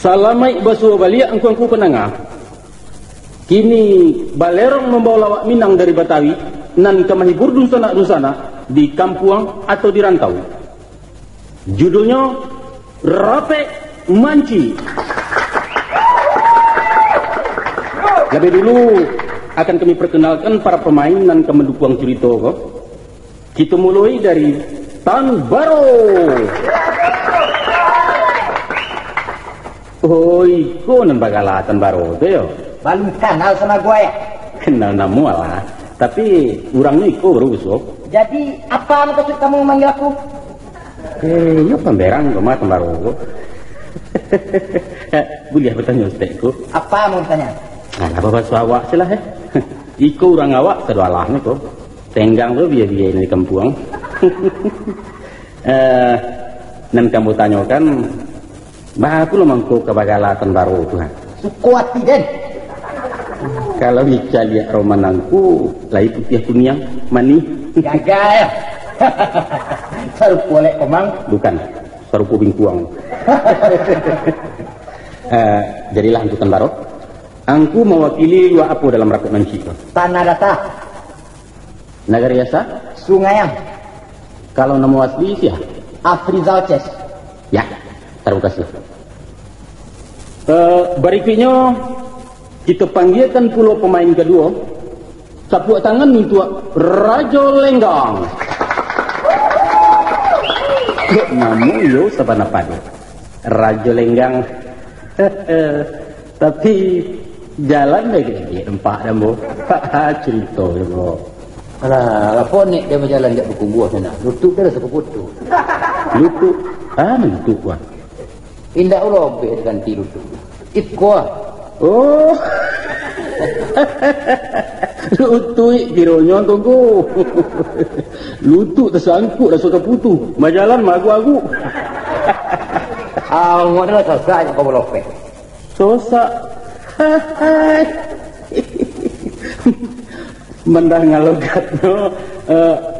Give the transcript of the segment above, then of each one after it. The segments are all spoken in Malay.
Salamai basuh balik angku penengah. Kini balerong membawa lawak Minang dari Batawi nan kamahibur dusana di kampung atau di rantau. Judulnya Rape Manci. Lebih dulu akan kami perkenalkan para pemain dan kemendukung cerita ko. Kita mulai dari Tan Baro. Oi, ko nan bagala Tan Baro tu yo. Belum kenal sama gue ya? Kenal nama lah, tapi orangnya iko baru besok. Jadi apa maksud kamu memanggil aku? Ya pemberang rumah Tan Baro. Boleh bertanya Ustazku? Apa mau bertanya? Nah, apa bahasa awak sih lah Iko orang awak sedoalah ni ko. Tenggang tu biar-biar di kampung. Dan kamu tanyakan, bah aku lemang ko kabagala Tan Baro tu ha. Kuat tidak? Kalau bicara lihat romananku, lain putih kuning, mani. Jaga ya. Sarup boleh komang? Bukan, sarup bingkuang. Jadilah untuk Tan Baro. Angku mewakili dua apa dalam rapat manci. Tanah data. Negara Yasa? Sungaiang. Kalau nama asli siapa? Afrizal Ces. Ya, terima kasih. Berikutnya kita panggilkan pula pemain kedua. Tepuk tangan untuk Rajo Lenggang. Namun yo sabana padu. Rajo Lenggang. Tapi jalan lagi empat dan bo. Cerita bo. Alah, apa ni dia berjalan dekat buku buah sana? Lutut dia rasa foto. Lutut? Lutut wah. Indah ulah obek ganti lutut. Ikwa. Oh. Lutut bironya tunggu. Lutut tersangkut dah suka putu. Majalan magu-agu. Modal susah kau melopek. Sosak. Mendah ngalogatno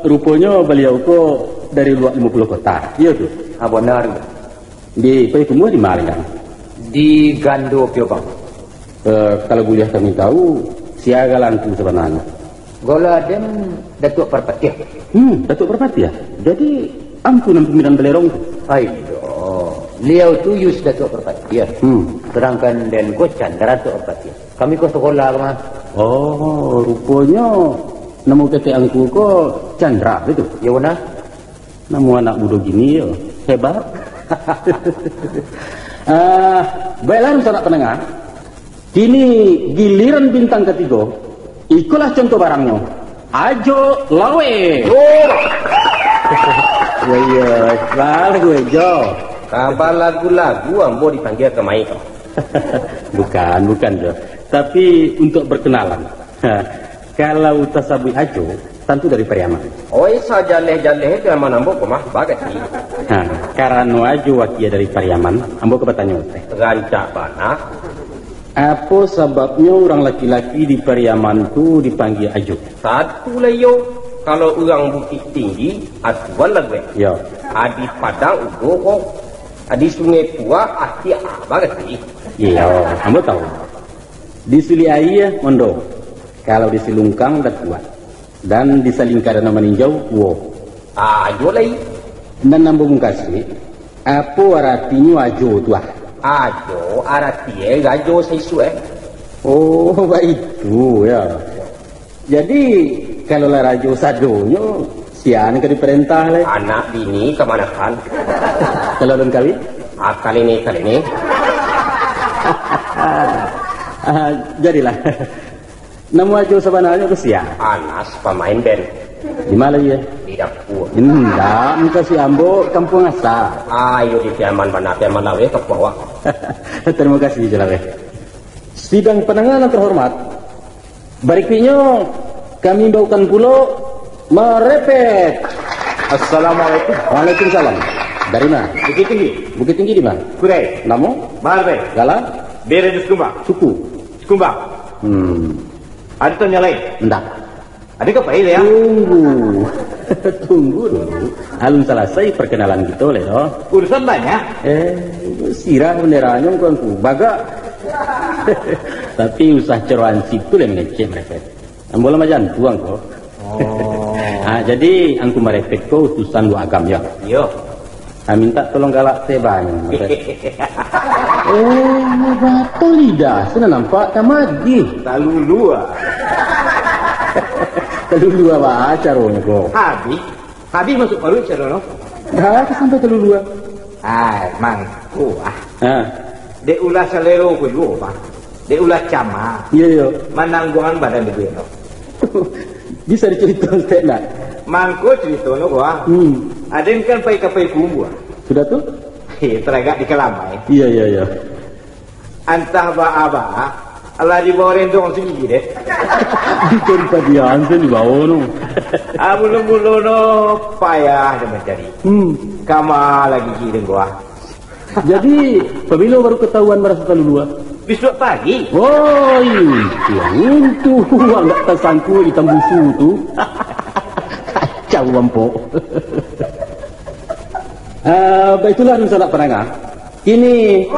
rupanya beliau ko dari luar 50 kota. Iya tu. Ah benar. Di Payakumbuh di mana kan? Di Gando Piobang. Kalau boleh kami tahu siaga lantu sebenarnya. Gola dem Datuk Perpati. Datuk Perpati ya. Jadi ampunan pimpinan belerong tu. Aiyo. Liau tu Yus Datuk Perpati ya. Sedangkan dan Gocan Datuk Perpati. Kami ko sekolah mah. Oh, rupanya nama kete angku ko Chandra itu. Ya benar. Nama anak muda gini yo. Hebat. Baiklah saudara pendengar. Kini giliran bintang ketiga. Ikulah contoh barangnya. Ajo Lawe. Oh. Ya, salah gue Jo. Kabar lagu-lagu ambo dipanggil ke mai kau. Bukan Jo. Tapi untuk berkenalan. Kalau tasabui Ajo, tentu dari Pariaman. Oi sajaleh-jaleh itu yang ambo kemah bagat ni. Karena Ajo wakia dari Pariaman, ambo kebatanya teh. Rancak bana. Apa sebabnya orang laki-laki di Pariaman tu dipanggil Ajo? Satu layo, kalau orang Bukit Tinggi, atuan lagi. Ya. Adi Padang ugo kok. Adi Sungai Pua, ati bagat ni. Iya, ambo tahu. Di Suli Air Mondo. Kalau di Silungkang dah kuat. Dan di Salingkara nama ninjau wo. Ajo lagi. Dan nambung kasih. Apa artinya Ajo tu ah? Ajo arati gajo sesu Oh, itu ya. Jadi kalau lah Rajo Sadonya sian ke diperintah le. Anak bini kemana kan? Kalau belum kali? Kali ini. Jadilah. Nama Ajo sebenarnya ke sian. Anas pemain band. Di mana dia? Di dapur. Enggak, muka si Ambo kampung asal. Ayo di Piaman mana Piaman Lawe ke bawah. Terima kasih Jelawe. Sidang penanganan terhormat. Berikutnya kami bawakan pula merepet. Assalamualaikum. Waalaikumsalam. Dari mana? Bukit Tinggi. Bukit Tinggi di mana? Kurai. Namo? Barbe. Galang? Bere di Skumba. Suku? Skumba. Ada tanya lain? Enggak. Ada ke Pak ya? Tunggu. Tunggu dulu. Alun selesai perkenalan gitu leh. Urusan banyak. Sirah benderanya ku baga. Tapi usah ceroan situ leh mengecek merepet. Ambola majan tuang kok. Jadi angku merepet ko utusan dua agam ya. Yo. Minta tolong galak tebang. Betul lidah. Sana nampak tamagi. Talulua. Telulua apa caranya kok? Habis masuk paru cara no. Dah sampai telulua. Mangku Dek ulah selero ko dulu Pak. Dek ulah cama. Iya. Manangguan badan dia no. Bisa diceritakan tak? Mangko cerita no gua. Aden kan pai kumbu. Sudah tuh? Teragak di kelamai. Iya. Antah ba Allah di bawah rendong sendiri deh. Bukan padian di bawah no. Bulu no payah dan mencari. Kama lagi giring gua. Jadi pemilu baru ketahuan merasa telulua. Besok pagi. Oh itu enggak tersangkut hitam busu tu. Kacau lampau. Itulah rencana penengah. Ini.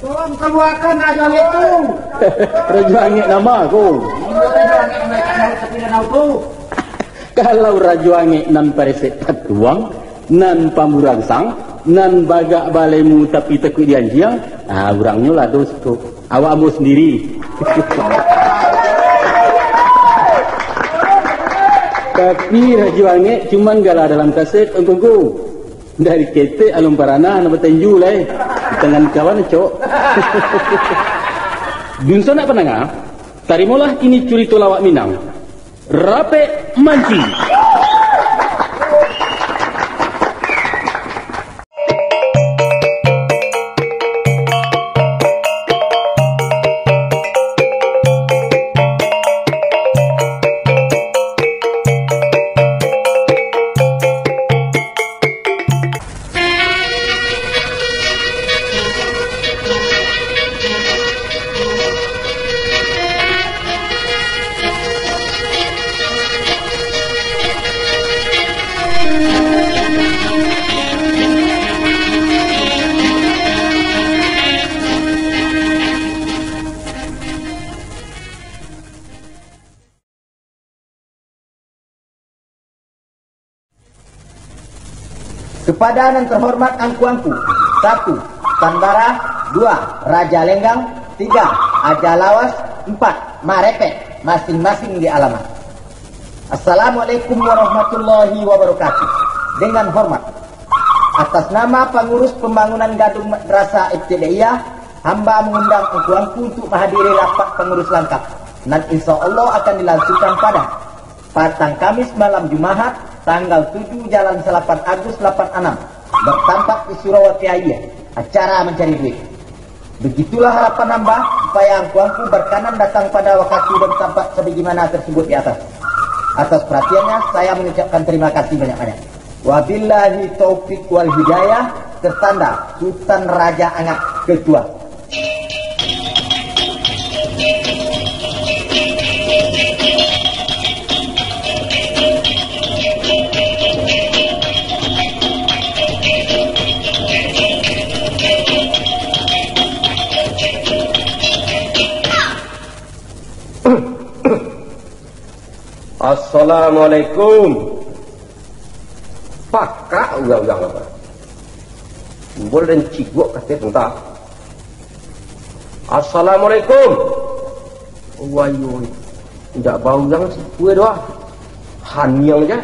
Tolong keluarkan raja itu. Raja Angin nama aku. Kalau Raja Angin nan paresek patuang, nan pamurangsang, nan bagak balemu tapi tekuk dianjiang, orangnya lah dosto. Awak ambo sendiri. Tapi Raja Angin cuman galah dalam kaset engkau. Dari kete alum parana nama tenju lah. Dengan kawan cok. Dunsa nak penengah. Tarimulah ini curito lawak Minang. Rape mancing. Kepada yang terhormat angku-angku. 1. Tanbara. 2. Raja Lenggang. 3. Aja Lawas. 4. Marepet. Masing-masing di alamat. Assalamualaikum warahmatullahi wabarakatuh. Dengan hormat, atas nama pengurus pembangunan Gadung Madrasah Ibtidaiyah, hamba mengundang angku-angku untuk menghadiri rapat pengurus lengkap. Dan insya Allah akan dilangsungkan pada Patang Kamis malam Jumat tanggal 7 Jalan Selapan Agus 86 bertempat di Surawati Ayah, acara mencari duit. Begitulah harapan hamba supaya angku-angku berkenan datang pada waktu dan tempat sebagaimana tersebut di atas. Atas perhatiannya saya mengucapkan terima kasih banyak-banyak. Wabillahi taufik wal hidayah. Tertanda Sultan Raja Angak Ketua. Assalamualaikum. Pakak ulang-ulang apa? Boleh dan cigok kata tentang. Assalamualaikum. Wayu, tidak bau yang kue doa. Hanyang je.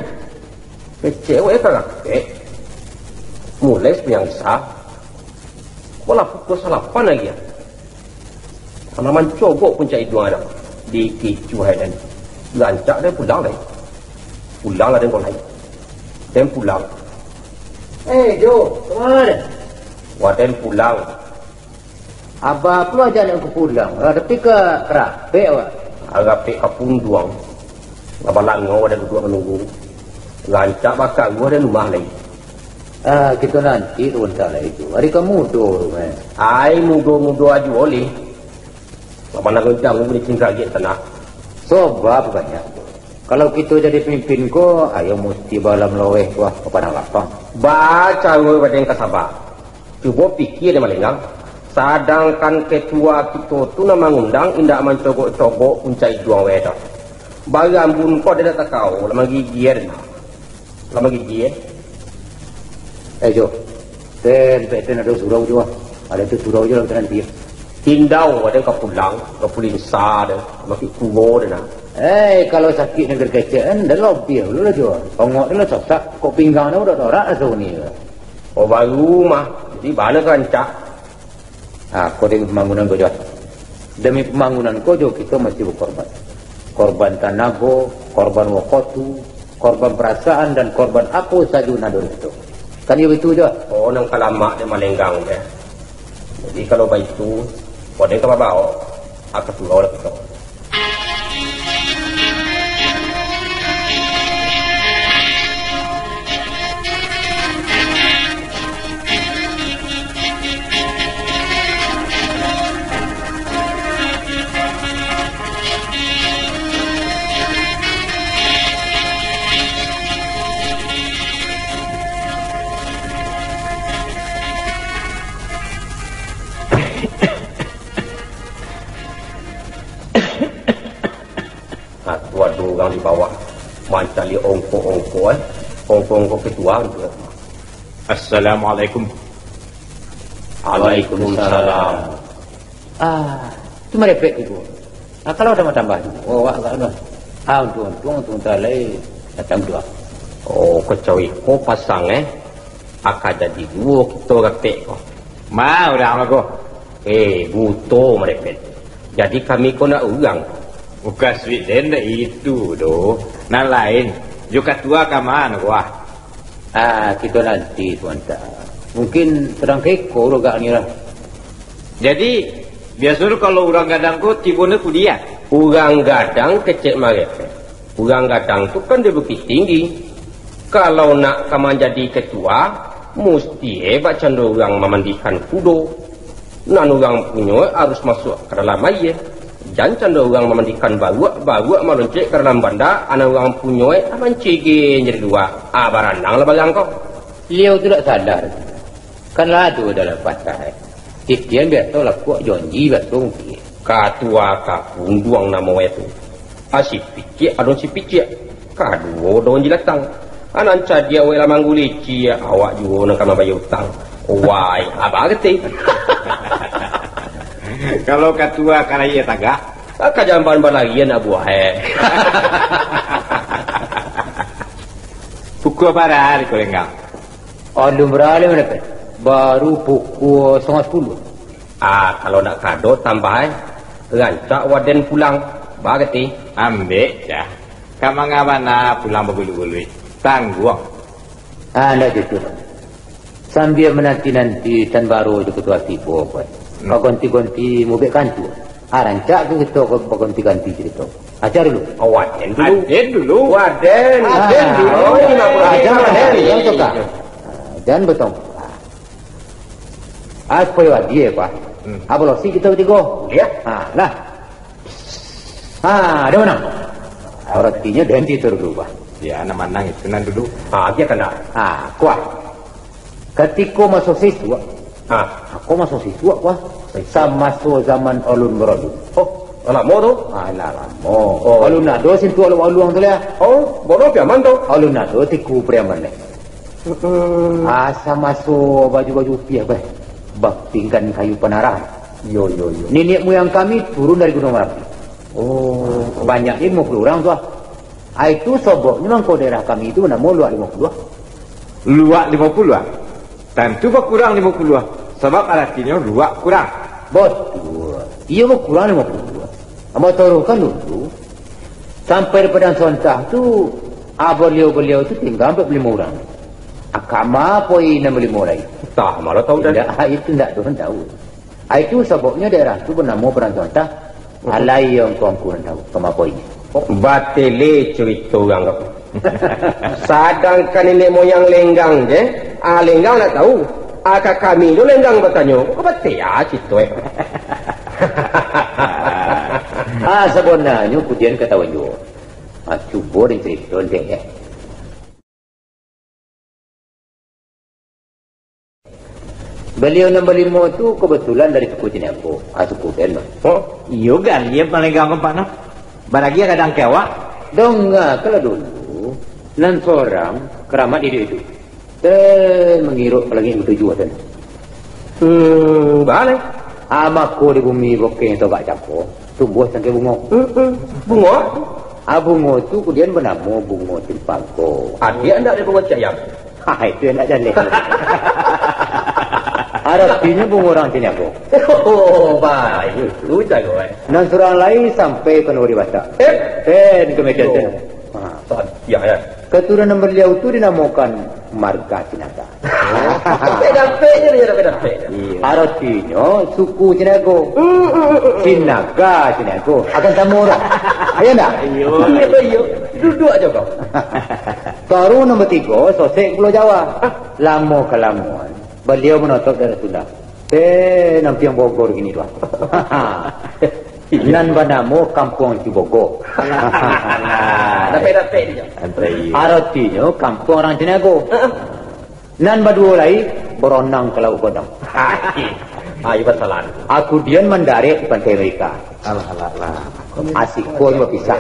Kecewek kan? Mulai sepiangsa. Bola pukul 8 lagi ya. Tanaman cogok pun cari dua ada di Kicuhai dan lancak dia pulang lagi. Pulang lah dia mulai. Dan pulang. Jo, kemana? Waden pulang. Abah pula aja yang pulang. Tapi ke Rape awak. Agak pek kapung duang. Ngabalan ngau ada duduk menunggu. Lancak bakal gua ada rumah lagi. Kita nanti tuan salah itu. Hari kamu mudo. Ai mudo aja boleh. Ngabalan ngejang gua beri cingkaget tanah. Sebab banyak. Kalau kita jadi pemimpin ko, ayo mesti balam laweh kuah kepada lapang. Baca gue pada yang kesabar. Coba pikir dia malinggang. Sedangkan ketua kita tu nama ngundang indak mencogok-cogok puncai juang wedah. Barang pun kau dia tak kau, lama gigi dia. Lama gigi Jo, ten ada surau juga. Ada tu surau je dalam dia. Tindau ada kau pulang, kau pulin sa ada, makin kubo dia nak. Kalau sakit negeri kecil, dah lebih dulu lah Jo. Tengok dia lah sosak, kau pinggang dia udah dorak lah ni. Oh baru mah, jadi mana rancak? Kau dengan pembangunan kau Jo. Demi pembangunan kau Jo, kita mesti berkorban. Korban tanago, korban wakotu, korban perasaan dan korban apa saja nador itu. Kan ya betul Jo? Oh nang kalamak dia malenggang dia. Jadi kalau baik itu, kau dia kau bawa, aku pulau lah kita. Waduh, orang di bawah mencari ongko-ongko ongko-ongko ketua gitu. Assalamualaikum. Waalaikumsalam. Itu merepek itu. Kalau ada tambah juga. Oh, agak ada. Untung talai datang dua. Oh, kecoy ko pasang akan jadi dua kita repek ko. Mau dah aku. Buto merepek. Jadi kami ko nak urang. Bukan Sweden dah itu doh. Nah lain. Juga tua kaman wah. Kita nanti tuan tak. Mungkin sedang keko agak ni lah. Jadi biasa kalau orang gadang ko tibune kuliah. Orang gadang kecek merepek. Orang gadang tu kan dia bukit tinggi. Kalau nak kaman jadi ketua, mesti hebat canda orang memandikan kudo. Nan orang punya harus masuk ke dalam air. Jangan canda orang memandikan bawa meloncek ke dalam banda, anak orang punya mancigin jadi dua. Barandang lah bagang kau. Beliau tu tak sadar. Kan ladu dalam patah. Tikian biasa lah kuat janji biasa mungkin. Katua kapung duang nama itu. Si pikir, adon si pikir. Kadua don jilatang. Ananca dia wela manggulici awak juga nak kama bayar utang. Wai, abang kete. Kalau ketua karaya tagak, jamban lagi nak buah pukul berapa kau enggak? Belum berapa mereka. Baru pukul 9:30. Kalau nak kado tambah rancak waden pulang. Bagati. Ambek dah. Kamu ngabana pulang berbulu-bulu. Tangguh. Nak gitu. Sambil menanti-nanti tan baru je ketua tiba apa. Kau ganti-ganti mobil kantu. Rancak ke kita kau ganti-ganti cerita. Ajar dulu. Waden dulu. Waden dulu. Jangan suka. Jangan betul. Supaya dia apa? Apa lo sih kita bertiga? Ya. Lah. Dia menang. Artinya ganti terubah. Ya, anak menang itu nan dulu. Dia kena. Kuat. Ketika masuk siswa. Aku masuk siswa kuah. Sama masuk zaman alun beradu. Anak mo tu? Lama. Alun nado sintu alun tu lah. Bodoh piaman tu. Alun nado tiku priaman leh. Asa masuk baju-baju piah bah. Baktingkan kayu penarah. Yo. Nenek moyang kami turun dari Gunung Merapi. Banyak 50 orang tu. Itu soboknya memang kau daerah kami itu nama luak 50. Luak 50. Tentu berkurang 50. Sebab artinya luak kurang. Betul. Ia berkurang 50. Amba taruhkan dulu. Sampai pada sontah tu, beliau tu tinggal 45 orang. Akama poi 65 lagi. Tak malah tahu dah. Itu tidak tahu. Itu sebabnya daerah tu bernama Peransontah. Alai yang tuanku tahu. Kama poi. Batele cerita orang kau. Sedangkan nenek moyang lenggang je. Lenggang nak tahu. Kakak kami tu lenggang bertanya. Kau betul ya cerita sebenarnya kemudian ketahuan juga. Cuba dia cerita dek ya. Beliau nombor 5 tu kebetulan dari suku Cinago. Suku Den. Iyo kan, dia paling ganggu Pak no. Baragi kadang kewak. Dong kalau dulu nan seorang keramat itu. Dan mengiruk lagi yang tujuh dan. Balik. Amako di bumi bokeng atau bak capo tumbuh sampai bunga. Bunga? Bunga tu kemudian bernama bunga timpangko. Dia anda ada bunga cayam. Itu yang nak jalan. Artinya bunga orang sini aku. Oh, baik. Lu jago eh. Dan seorang lain sampai ke Nuri Batak. Ke Medan. Ya ya. Keturunan beliau itu dinamakan Marga Cinaga. Beda-beda dia beda-beda. Artinya suku Cinago. Cinaga Cinago akan sama orang. Ayo nak? Iyo. Duduk aja kau. Baru nombor 3 Sosek Pulau Jawa. Lama kelamaan beliau menotop dari Sunda. Nampiang Bogor gini doang. Nan banamo Kampung Cibogo. Dapat dia. Artinya kampung orang Cinago. Nan badua lai beronang ke Laut Godang. Ayo kesalahan. Aku dian mendarat di pantai mereka. Alah. Asik koi berpisah.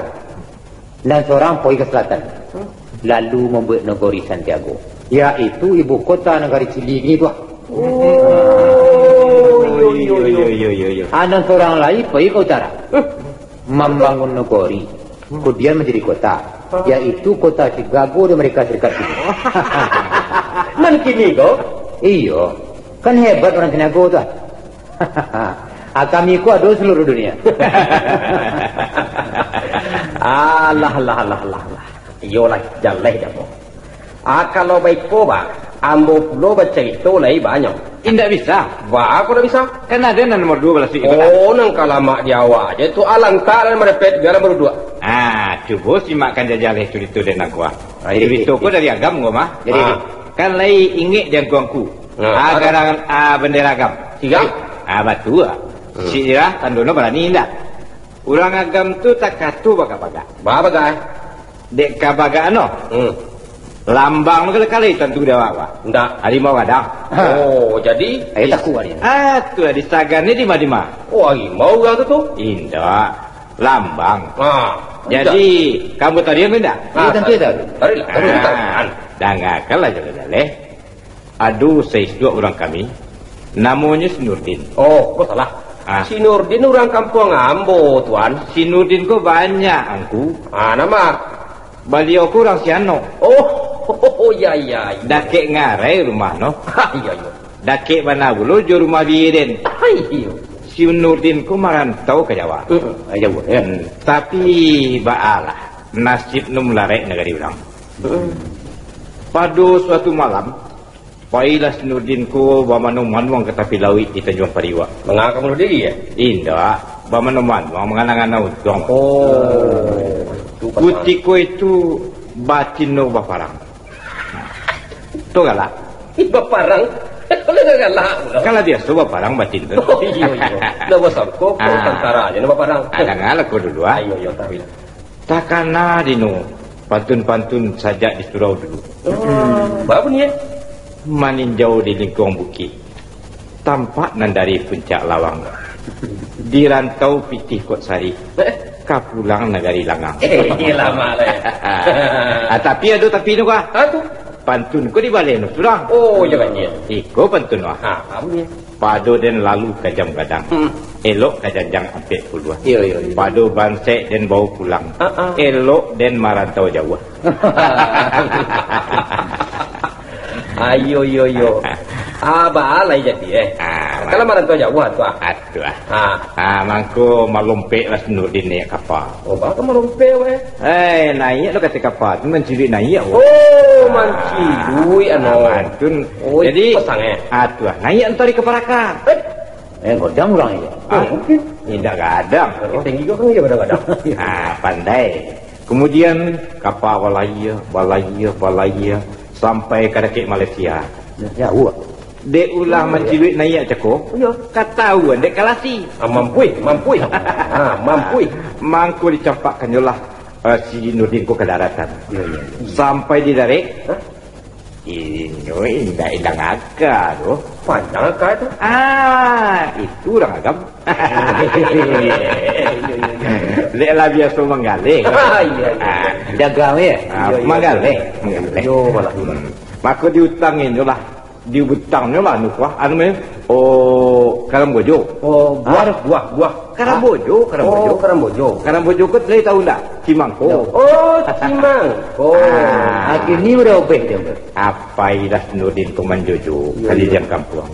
Dan seorang pergi ke selatan. Lalu membuat negeri Santiago. Yaitu ibu kota negara Chili ini tuah. Yo. Dan seorang lain pergi ke utara. Membangun negeri. Kemudian menjadi kota. Yaitu kota Chicago di Amerika Serikat ini. Nan kini kau? Iyo. Kan hebat orang Cinago tuh. Kami ku ada seluruh dunia. Alah. Iyo lah jaleh dah mo. Kalau baik ko ba, ambo pulo baca itu lagi banyak. Tidak bisa. Wah, aku dah bisa. Kan ada nomor 2 belas itu. Oh, nang kalamak Jawa aja itu alang tak dan merepet biar berdua. Coba simakkan jajaleh cerita dan aku. Jadi itu dari agam gua mah. Jadi kan lagi ingit dan kuangku. Agar bendera agam. Tiga. Batu. Si Irah tandono berani indah. Orang agam tu tak katu baga-baga. Baga. Dek kabaga no. Lambang kali tentu dia apa? Ndak. Harimau kadang. Oh, jadi Tak kuat dia. tu di Sagan ni di mana? Oh, harimau yang tu? Indah. Lambang. Jadi kamu tadi yang indah? Tentu itu. Dah ngakal aja leh. Aduh, saya dua orang kami. Namanya si Nurdin. Oh, kok salah? Si Nurdin orang kampung Ambo, tuan. Si Nurdin kok banyak, angku. Nama? Beliau kurang si Ano. Oh, ya. Dakek ngarai rumah, no? Iya. Dakek mana bulu, jo rumah Biden. Iya. Si Nurdin kok merantau ke Jawa. Jawa, ya. Tapi, baalah. Nasib num larek negari orang. Pada suatu malam, pailah si Nurdin ko bamanuman ke tepi laut di Tanjung Pariwa. Mengapa kamu diri ya? Indah, bamanuman menganang-anang udang. Kutiko itu batino baparang. Tu galak. Baparang? Kalau enggak galak. Kalau dia tu baparang batin tu. Oh iya. Dah besar kok tentara aja baparang. Ada ngalak ko dulu ah. Ayo tapi. Takana dino pantun-pantun saja di surau dulu. Apa ni? Maninjau di lingkung bukit. Tampak nan dari puncak lawang. Di rantau pitih kot sari. Kapulang negari langang. Lama lah. Tapi ada tapi nu kah? Aku pantun ko di balai nu surang. Oh, jangan dia. Iko pantun wah. Apa ni? Pado den lalu kajam kadang. Elok kajanjang ampek puluh. Iya. Pado bansek den bau pulang. Elok den marantau jauh. Ayo. Aba alai jadi kalau marantau jauh tu Aduh. Mangko malumpek lah Nurdin ni kapal. Oh, baka marumpe we. Naik lo kata kapal tu mencuri naik. Oh, manci dui Mantun. Jadi pasang Aduh, naik antari ke Paraka. Godang orang ya. Tidak gadang. Tinggi kau kan ya kadang-kadang. Pandai. Kemudian kapal balaya sampai ke dekat Malaysia. Jauh. Dek ulah mencilik naik ceko. Ya. Katahuan dek kalasi. Mampui. Mangku dicampakkan jelah si Nurdin ko ke daratan. Sampai di darat, ini indah agak tu. Panjang agak tu. Itu orang agam. Leklah biasa menggaling. Jaga ya. Menggaling. Yo malah. Maka diutangin tu lah. Diutangnya lah nukah. Karambojo. Buah. Karambojo. Karambojo kot lagi tahu tak? Cimangko. Cimangko. Ini udah obeh dia. Apa ilah Nurdin Komanjojo kali jam kampung.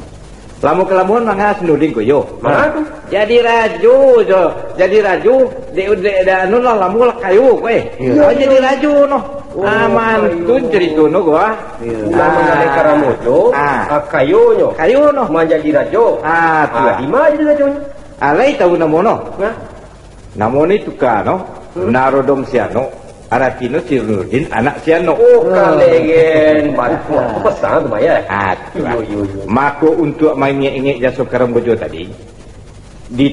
Lamu-kelamuan mangga Nurdin ko yo. Mana tu? Jadi raju jo. Jadi raju de anu lah lamu lah kayu kowe. Jadi raju no. Mantun cerita no gua. Lama dari Karamojo, kayonyo. Kayu no. Menjadi rajo. Di mana jadi rajo? Alai tahu namono. Namono itu ka no. Narodom siano. Aratino si Nurdin anak siano. Kalegen bantu pesan tu maya. Mako untuk main ngek jasa Karambojo tadi di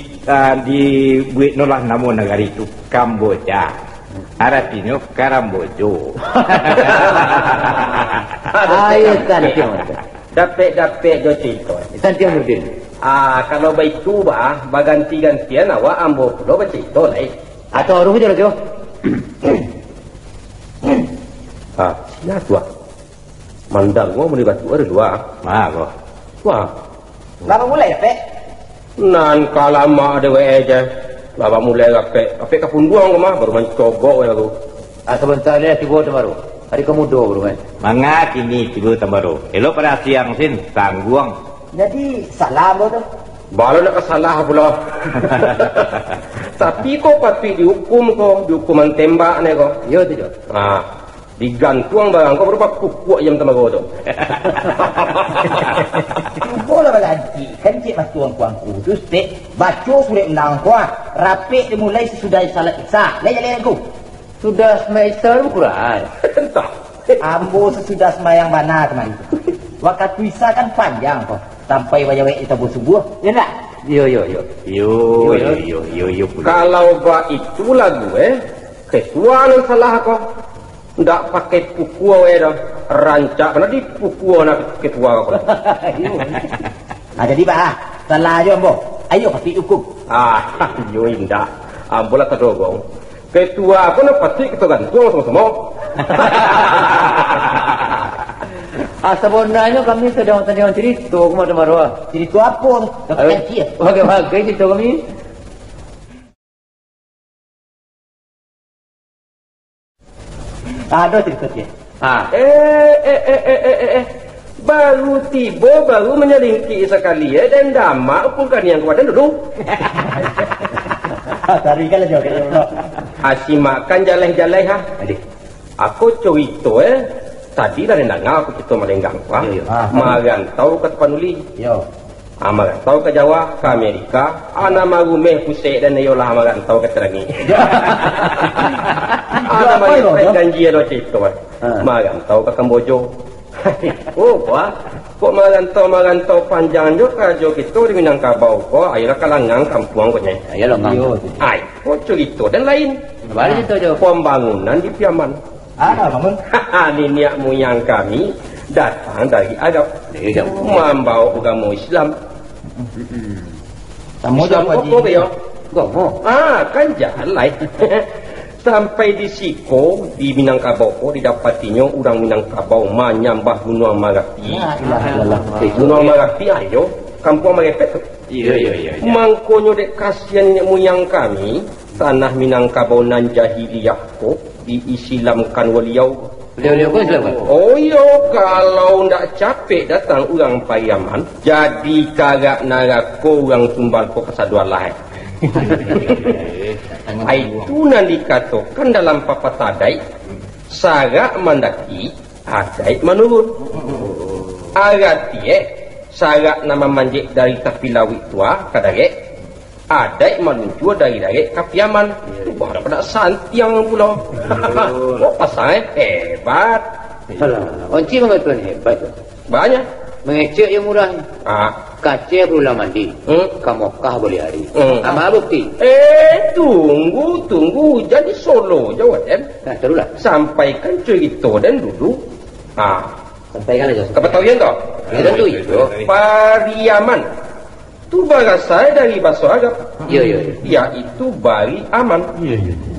buat nolah namo negara itu Kamboja. Aratino Karambojo. Ayo tantiong. Dapat jo cerita. Tantiong Nurdin. Kalau baik tu baganti-gantian awak ambo pulau bercerita lai. Atau orang je lah. Ya tua. Mandang gua muni batu ada dua. Mako. Wah. Lama mulai ya, Pak? Nan kalama ada aja. Lama mulai ape kapun buang mah baru mencogok ya aku. Sebentar dia tiba baru. Hari kemudian baru kan. Mangga kini tiba baru. Elok pada siang sin tangguang. Jadi salah tu. Baru nak salah pula. Tapi kok patut dihukum dihukuman tembak ni kok. Yo tu jo. Digantung barang kau berupa kukuak yang temago tu. Boleh berganti. Kan cik mas tuan kuangku. Terus dek baca surat undang kuah. Rapik dimulai sesudah salat isya. Lihat aku. Sudah semester Quran. Entah. Ambo sesudah semayang mana teman itu. Waktu isya kan panjang kok. Sampai wajah-wajah kita subuh. Ya tak? Yo. Kalau bah itulah gue, ketua yang salah kok. Ndak pakai puku dah. Rancak mana di puku nak ketua kok. Jadi bah, salah aja ambo. Ayo pasti hukum. Yo indah. Ambo lah terdogong. Ketua pun pasti kita gantung semua. Sebenarnya kami sedang cerita kemana marwah. Cerita apa? Bagai cerita kami. Ada cerita dia. Baru tiba, baru menyelingki sekali dan damak pun kan yang kuat dulu. Tari kan aja kalau. Makan jalan-jalan ha. Adik. Aku cerita tadi dah dengar aku cerita melenggang marantau ke Tapanuli. Marantau ke Jawa, ke Amerika, ana marumeh pusat dan ayolah marantau ke Terengi. Ana marumeh janji ada cerita. Marantau ke Kamboja. Kok marantau panjang juga jo kita di Minangkabau kok ayolah kalangan kampung kok nya. Ayolah ngam. Kok cerita dan lain. Balik cerita jo. Pembangunan di Piaman. Bangun. Nenek moyang kami datang dari Arab. Membawa agama Islam. Islam apa ya? Gomo. Kan jalan. Sampai di Siko, di Minangkabau, didapatinya orang Minangkabau menyambah Gunung Marapi. Gunung Marapi ayo, kampung merepet. Iya. Mangkonyo dek kasihan nenek moyang kami, tanah Minangkabau nan jahiliyah kok diislamkan waliau. Beliau pun Islam kan? Oh iya, kalau ndak capek datang orang Pariaman, jadi kagak narako orang tumbal kok kesaduan lain. Itu nan dikatakan dalam papatadai, sarak mandaki, adai menurun. Arati sarak nama manjek dari tapi lawik tua, kadare, adai meluncur dari Kapiaman. Baru pada santiang pula. Pasal hebat. Onci mengatakan hebat. Banyak. Mengecek yang murah. Kaca berulang mandi. Ke Mekah boleh hari. Sama bukti. Tunggu. Jadi solo jawab Nah, teruslah. Sampaikan cerita dan dulu. Sampaikan aja. Kepetahuan toh? Ya, tentu itu. Pariaman. Itu bahasa dari bahasa Arab. Iya. Yaitu bari aman.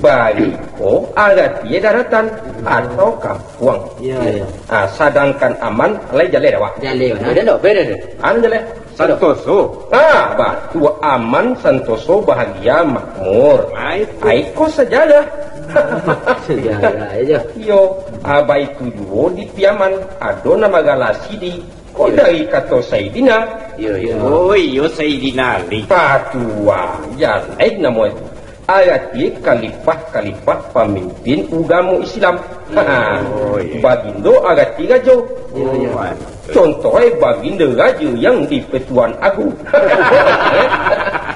Bari artinya daratan atau kampung. Iya. Sedangkan aman lain jale dah. Jale. Ada beda deh. Anu jale. Santoso. Batu aman, santoso, bahagia, makmur. Aiko sejadah. Sejarah aja. Yo, abai tujuh di Piaman. Ado nama galasi di dari kata Sayyidina. Iyo Sayyidina Ali. Patua, ya lain nama itu. Ayatnya kalifah pemimpin agama Islam. Bagindo agak raja. Contohnya baginda raja yang di Petuan Agung.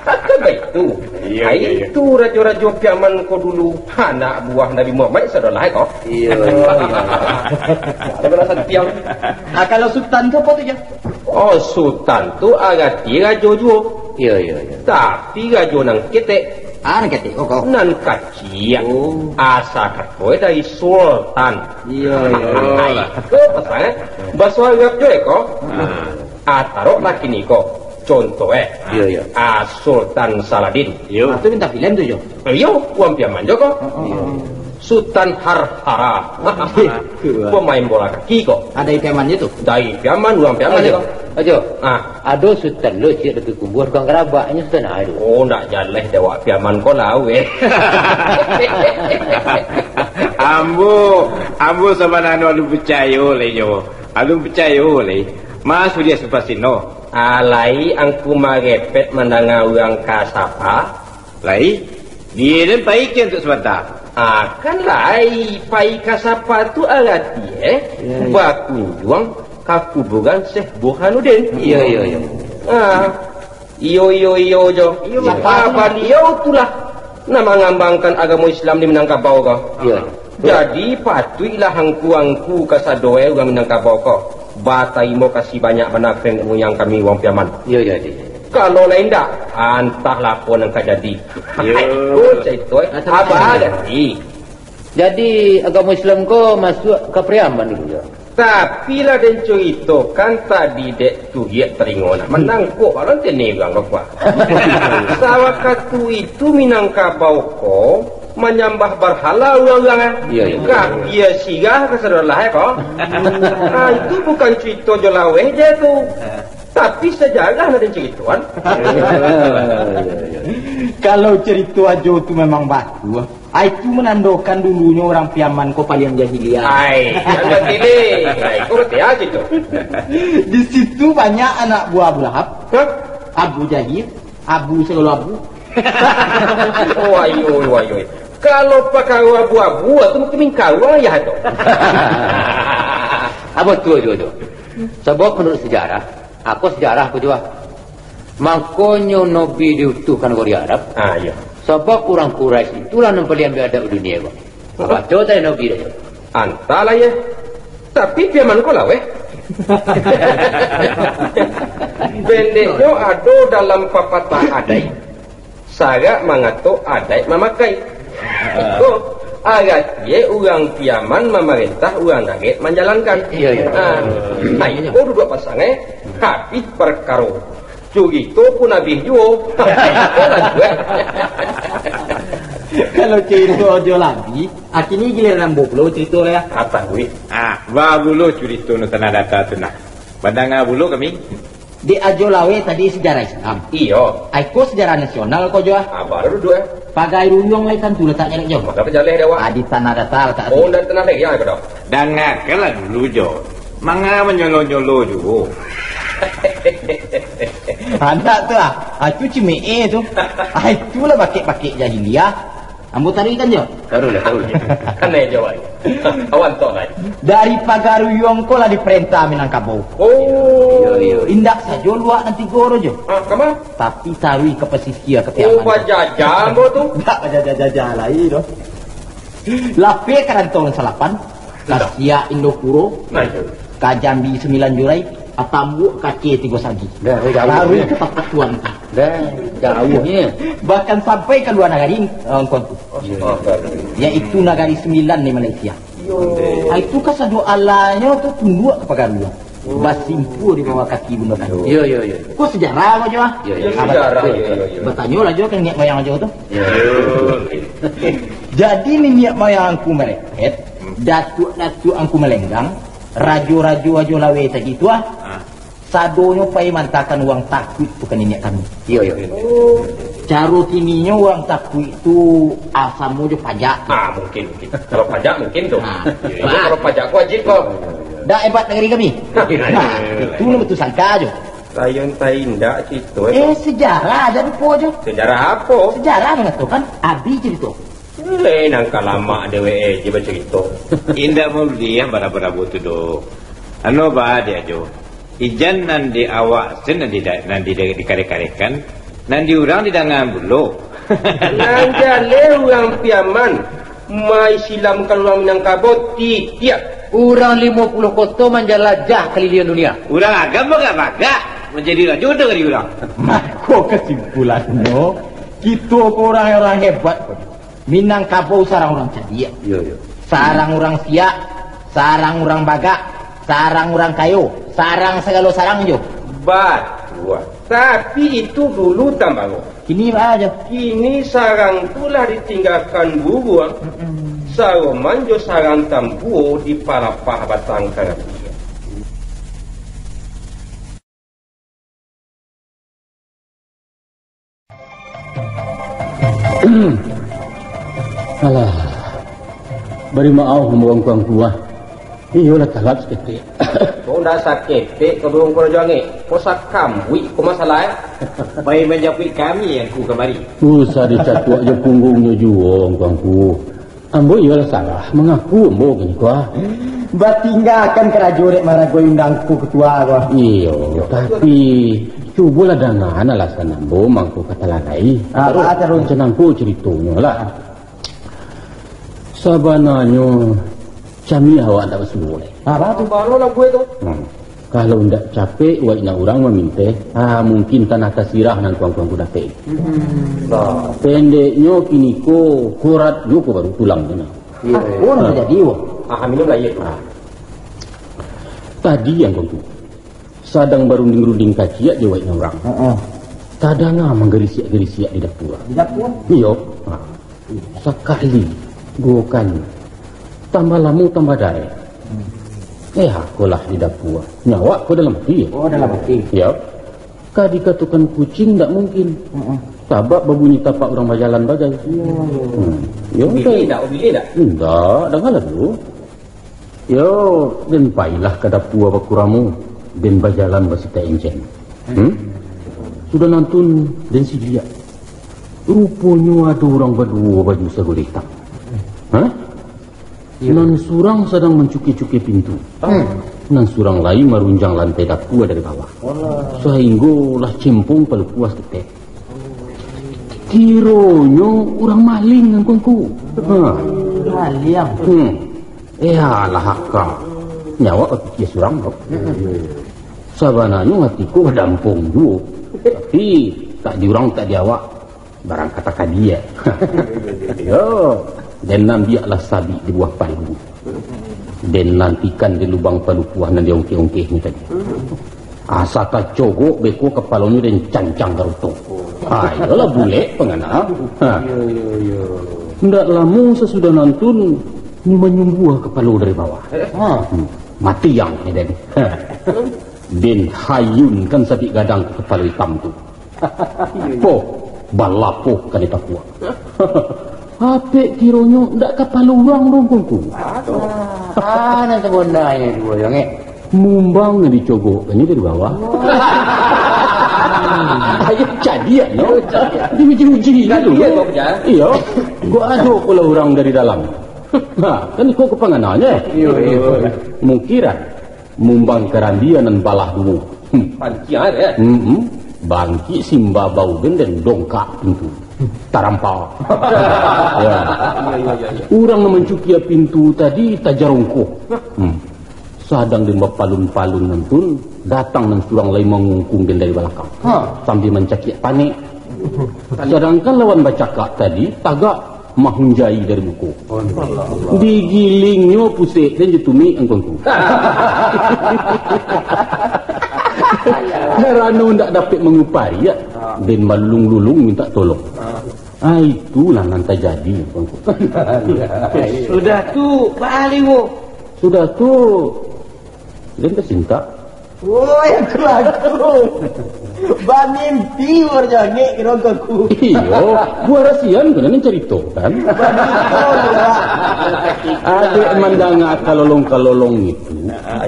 Kan itu. Itu raja-raja Piaman ko dulu. Anak buah Nabi Muhammad saudara kau. Iya. Ada balasan piang. Kalau sultan tu apa tu je? Sultan tu agak raja juga. Iya. Tapi raja nang ketek. Nak kata, kau. Nan kacia. Asa katoi dari sultan. Iya. Pasal bahasa Arab je kau. Taruh laki ni kau. Contoh Iya. Sultan Saladin. Itu minta film tu je. Uang Piaman je kau. Sultan Harhara. Pemain bola kaki kau. Ada ipamannya tu. Dari Piaman, uang Piaman je kau. Ajo. Ada sultan lo cik dekat kubur kang kerabaknya sultan ada. Nak jaleh dewa Piaman kau lawe. Ambo sama nano alu percaya le jo. Alu percaya le. Mas dia supasino. Alai angku marepet mendengar orang kasapa. Lai. Dia dan baik untuk sebentar. Kan lai pai kasapa tu arti bakunjung kakuburan Syekh Burhanuddin. Iya. Iyo jo. Apa dia itulah nama ngambangkan agama Islam di Minangkabau kau. Iya. Jadi patuilah angku kasadoe orang Minangkabau kau. Batai mo kasih banyak banyak yang kami wong Piaman. Iya. Kalau lain tak, entahlah apa yang akan jadi. Itu apa ada ni? Jadi agama Islam ko masuk ke Priaman dulu ya. Tapi lah dan ceritakan tadi dek tu dia teringat menang kok kalau tene gang apa. Sawakatu itu Minangkabau ko menyembah berhala orang-orang. Iya. Dia sigah kesedalah kok. Itu bukan cerita jolaweh je tu. Tapi sejarah ada cerituan. Kalau cerita aja tu memang batu. Itu menandakan dulunya orang Piaman ko paling jahiliyah. Jangan pilih. Kau berarti aja tu. Di situ banyak anak buah Abu Lahab. Abu Jahil, Abu segala Abu. Wah. Kalau pakai abu-abu tu mungkin kau ya tu. Apa tu? Sebab menurut sejarah, aku juga. Makanya Nabi diutuhkan ke Arab. Ya. Sebab orang Quraisy itulah yang paling beradab di dunia. Apa tu tadi Nabi dia? Antara ya. Tapi Piaman kau lah Pendeknya ada dalam papatah adai. Saya mengatuk adai memakai. Agak dia orang Piaman memerintah orang Nagit menjalankan. Iya. Itu dua pasangan habis perkara. Cugito pun habis juo. Kalau cerita aja lagi, akhirnya giliran boblo cerita ya. Apa gue? Bagulo cerita nu tanah data tu nak. Bandang bulu kami. Di Ajolawe tadi sejarah Islam. Iyo. Aku sejarah nasional kau jual. Baru dua. Pagai ruyong lagi kan tu letaknya jauh. Maka berjalan dewa. Di tanah datar tak. Dan tanah lagi ya kau. Dan ngakalah dulu jo. Manga menyolo-nyolo juga. Anak tu lah. Itu cime tu. Itulah pakai jahiliyah. Ambo tadi kan jo. Taruh. Kan aja jawab. Awan tu kan. Dari pagaruyong ko lah diperintah Minangkabau. Iya. Indak saja luak nanti goro jo. Kemana? Tapi taruh ke pesisir ke Piaman. Jajah mo tu. Tak jajah lagi doh. Lape karantong salapan. Kasia Indopuro, Kajambi 9 Jurai, Atambu Kaki 3 Sagi. Baru tepat tuan. Jauhnya. Bahkan sampai ke luar negara Kuangku. Yaitu negara 9 di Malaysia. Itu kasado alanya tu tunduk kepada luar. Basimpu di bawah kaki bunda kan. Yo. Kok sejarah aja ah? Sejarah. Bertanya lah juga kan niat moyang aja tu. Jadi ni niat moyangku merepet, datuk-datuk angku melenggang, rajo-rajo ajo lawe tadi tu ah. Sadonyo pai mantakan uang takut bukan niat kami. Yo. Caro tininya uang takut itu asamu je pajak. Mungkin. Kalau pajak mungkin tu. Kalau pajak aku wajib kok. Dah hebat negeri kami. Itu nak betul sangka aja. Tayang indah cerita. Sejarah ada rupa aja. Sejarah apa? Sejarah mengatakan Abi cerita. Nangka lama dewe je bercerita. Indah Maulidi yang bara-bara tu do. Ano ba dia jo? Ijan nan di awak sen nan di dikare-karekan, nan di urang di dangan bulu. Nan jale orang piaman. Mai silamkan orang Minangkabau tiap. Urang 50 kota menjelajah keliling dunia. Urang agama gak menjadi raja dari urang. Maka kesimpulannya, kita orang-orang hebat. Minangkabau sarang orang cerdik. Sarang orang siak, sarang orang bagak, sarang orang kayu, sarang segala sarang je. Betul. Tapi itu dulu tambah. Kini aja. Kini sarang itulah ditinggalkan buruan. Sarang manjo sarang tambuo di palapah batang karapia. Alah, beri maaf membuang kuang kuah. Iyalah talap sekete. Kau dah sakit, kau belum kau jangan. Kau sakam, kau masalah. Baik menjapui kami yang ku kemari. Usah dicatuak je punggungnya juang kuang ku. Ambo iyalah salah, mengaku ambo gini kuah. Batinggalkan kerajurit maragoi undangku ketua gua. Iya, tapi cubalah dengan alasan ambo mangku kata larai. Terus cenangku ceritanya lah. Sabananya kami awak tak bersemua. Apa tu baru lah gue tu? Kalau ndak capek, wak ina orang meminta, mungkin tanah kasirah nan kuang-kuang kuda pe. Pendeknya kini ko kurat ko baru pulang dina. Oh, nak jadi wak. Minum lah ye. Tadi yang kau tu, sadang berunding-runding kaciak je wak ina orang. Kadang menggerisiak-gerisiak di dapur. Di dapur? Iyo. Sekali, dua kali. Tambah lamu, tambah darah. Akulah di dapur. Nyawa aku dalam hati. Oh, dalam hati. Ya. Kadi katukan kucing tak mungkin. Tabak berbunyi tapak orang berjalan bagai. Yo, Ubili tak? Enggak, dengarlah dulu. Yo, dan pailah ke dapur bakuramu. Dan berjalan bersita encen. Sudah nantun dan si dia. Rupanya ada orang berdua baju segala hitam. Nan surang sedang mencuki-cuki pintu. Nan surang lain merunjang lantai dapur dari bawah. Sehingga lah cempung palu puas ketek. Kironyo orang maling dengan kuangku. Maling? Alah haka. Nyawa dia surang kok. Sabananya hatiku berdampung juga. Tapi tak diurang tak diawak. Barang kata dia. Yo. Dan nambiaklah sabi di buah palu. Dan nantikan di lubang palu puah nan dia ongkeh-ongkeh ni tadi. Asata cogok beko kepalanya dan cancang garuto. Iyalah bule pengana. Ndak lama sesudah nantun ni menyumbuh kepala dari bawah. Mati yang ni dan. Den hayun kan sabi gadang ke kepala hitam tu. Balapoh kan itu kuat. Apek kironyo ndak kepala orang dong kuku. Nanti bondanya dua yang mumbang dicogok ini dari bawah. Ayo jadi ya, no? Diuji-uji kan dulu. Iya, gua ada pula orang dari dalam. Kan kau kepanganannya. Iya. Mungkiran mumbang kerandian dan balah dulu. Pancian ya. Bangki simba bau dan dongkak pintu. Tarampau. Ya. Orang memencukia pintu tadi tajarongko. Sadang di palun-palun nentun datang dan surang lain mengungkung dari belakang sambil mencakik panik. Sedangkan lawan bacakak tadi tagak mahunjai dari buku. Digilingnya pusik dan jutumi engkongku. Herano ndak dapat mengupari ya. Dan malulung-lulung minta tolong. Itulah nanti jadi engkongku. Sudah tu, Pak Aliwo. Sudah tu. Dan tercinta. Oh, yang kelaku. Ba mimpi warjane kirongku. Iyo, gua rasian kena cerita kan. Adik mandanga kalolong-kalolong itu,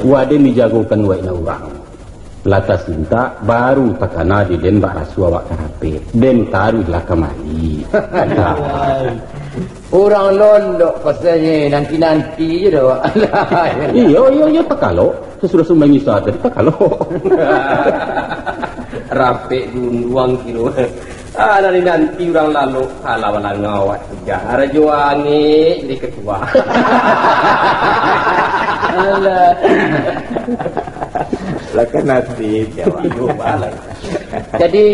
wade dijagokan wae na urang. Lata cinta baru takana di den bak rasua wak karape. Den taruh lah kemari. Orang londok pasanya nanti-nanti je dah. Iyo, takalo. Sesudah sumbangi sadar takalo. Rape duang kilo. Nanti orang lalu lawan ngawat sejarah juangi di ketua. Alah. Lah kan nasib jawab balai. Jadi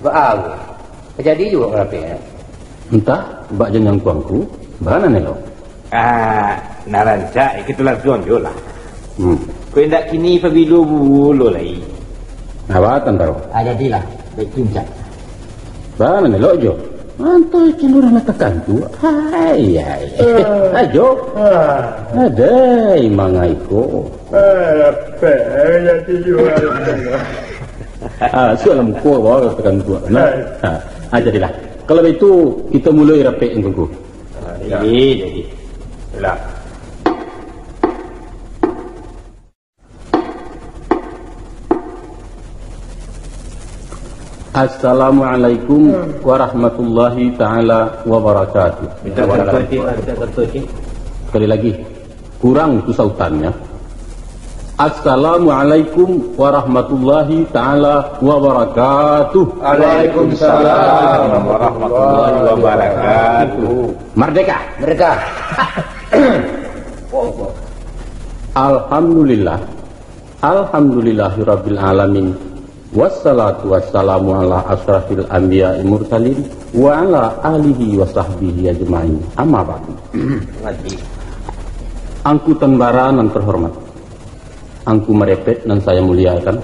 baau. Jadi juga rapi. Entah bak jenjang tuangku, mana nelo? Naranca ikitulah tuan jola. Kau ndak kini pabilu bulu lagi. Nawatan baru. Jadilah, baik puncak. Mana nelo jo? Antai cenderung tekan tu. Hai. Ajo. Adai mangaiko. Apa ya tujuan? Soalam ko bawa tekan tu. Nah, jadilah. Kalau itu kita mulai rapi engkau. Jadi. Lah. Assalamualaikum warahmatullahi ta'ala wabarakatuh. Sekali lagi, kurang itu sautannya. Assalamualaikum warahmatullahi ta'ala wabarakatuh. Waalaikumsalam warahmatullahi wabarakatuh. Merdeka. Alhamdulillahirabbil alamin. Wassalatu wassalamu ala asrafil anbiya'i mursalin wa ala alihi wa sahbihi ajma'in. Amma ba'du. Angku Tenbara nan terhormat, angku merepet nan saya muliakan,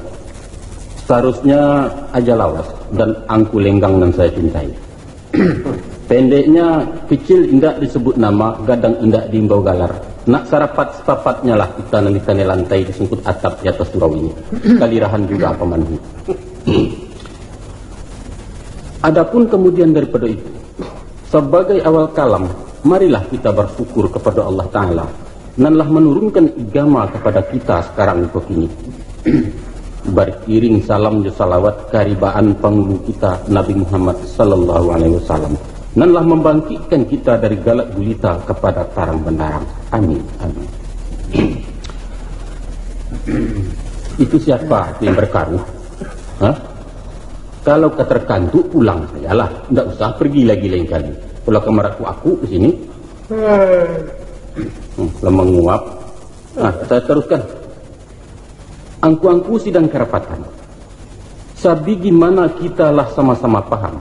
seharusnya aja lawas dan angku lenggang nan saya cintai. Pendeknya kecil indak disebut nama, gadang indak diimbau galar. Nak sarapat sepapatnya lah kita nanti lantai disungkut atap di atas surau ini. Kalirahan juga pemandu. Adapun kemudian daripada itu, sebagai awal kalam, marilah kita bersyukur kepada Allah Ta'ala. Nanlah menurunkan agama kepada kita sekarang ini. Beriring salam dan salawat karibaan penghulu kita Nabi Muhammad Sallallahu Alaihi Wasallam. Nanlah membangkitkan kita dari galak gulita kepada tarang bendarang. Amin. Itu siapa yang berkaruh? Kalau keterkantuk pulang sajalah, tidak usah pergi lagi lain kali. Kalau kemaraku aku ke sini, lemah nguap. Saya teruskan. Angku-angku sidang kerapatan. Sabi gimana kita lah sama-sama paham.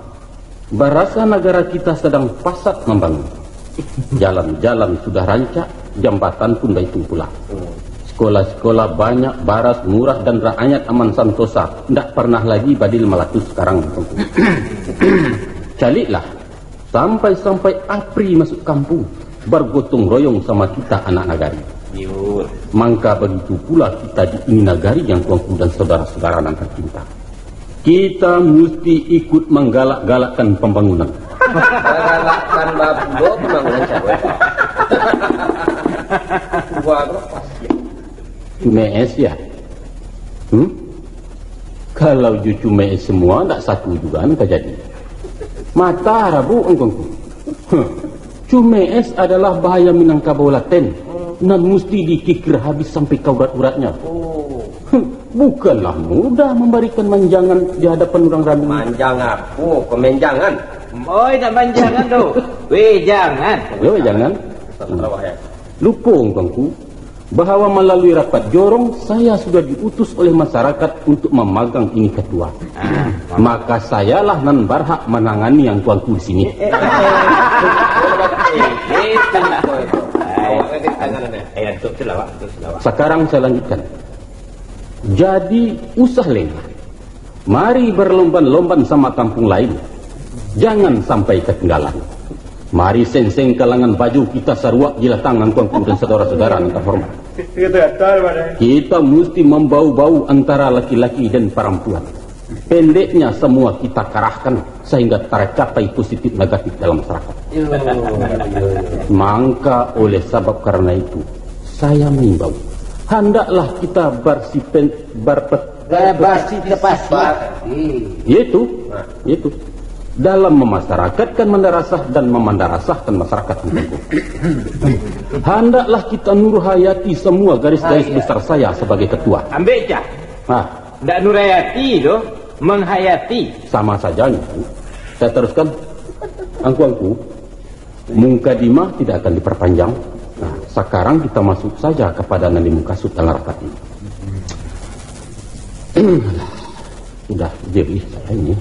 Barasa negara kita sedang pasat membangun. Jalan-jalan sudah rancak, jambatan pun baik pula. Sekolah-sekolah banyak, baras, murah dan rakyat aman santosa. Tidak pernah lagi badil melatus sekarang. Caliklah. Sampai-sampai Apri masuk kampung. Bergotong royong sama kita anak nagari. Mangka begitu pula kita di ini nagari yang tuanku dan saudara-saudara nan tercinta. Kita mesti ikut menggalak-galakkan pembangunan. Menggalakkan pembangunan siapa? Cumes ya. Kalau cumes semua tak satu juga nak jadi. Mata rabu engkongku. Cumes adalah bahaya Minangkabau laten. Nan mesti dikikir habis sampai kaurat-uratnya. Bukanlah mudah memberikan manjangan di hadapan orang ramai. Manjang aku, pemenjangan. Oi, nak jangan tu. Weh, jangan. Yo, jangan. Lupung tuanku, bahwa melalui rapat jorong saya sudah diutus oleh masyarakat untuk memegang ini ketua. Maka sayalah nan berhak menangani yang tuanku di sini. Sekarang saya lanjutkan. Jadi usah lengah. Mari berlomban-lomban sama kampung lain. Jangan sampai ketinggalan. Mari seng-seng kalangan baju kita saruak gila tangan tuanku dan saudara-saudara yang terhormat. Kita mesti membau-bau antara laki-laki dan perempuan. Pendeknya semua kita kerahkan sehingga tercapai positif negatif dalam masyarakat. Maka oleh sebab karena itu saya mengimbau, hendaklah kita yaitu dalam memasyarakatkan mendarasah dan memandarasahkan masyarakat. Hendaklah kita nurhayati semua garis-garis besar saya sebagai ketua. Ambil cah. Tak nurhayati tu, menghayati. Sama saja. Saya teruskan. Angku-angku, mukadimah tidak akan diperpanjang. Nah, sekarang kita masuk saja kepada nanti mukasud dalam rapat ini. Sudah jadi saya ini.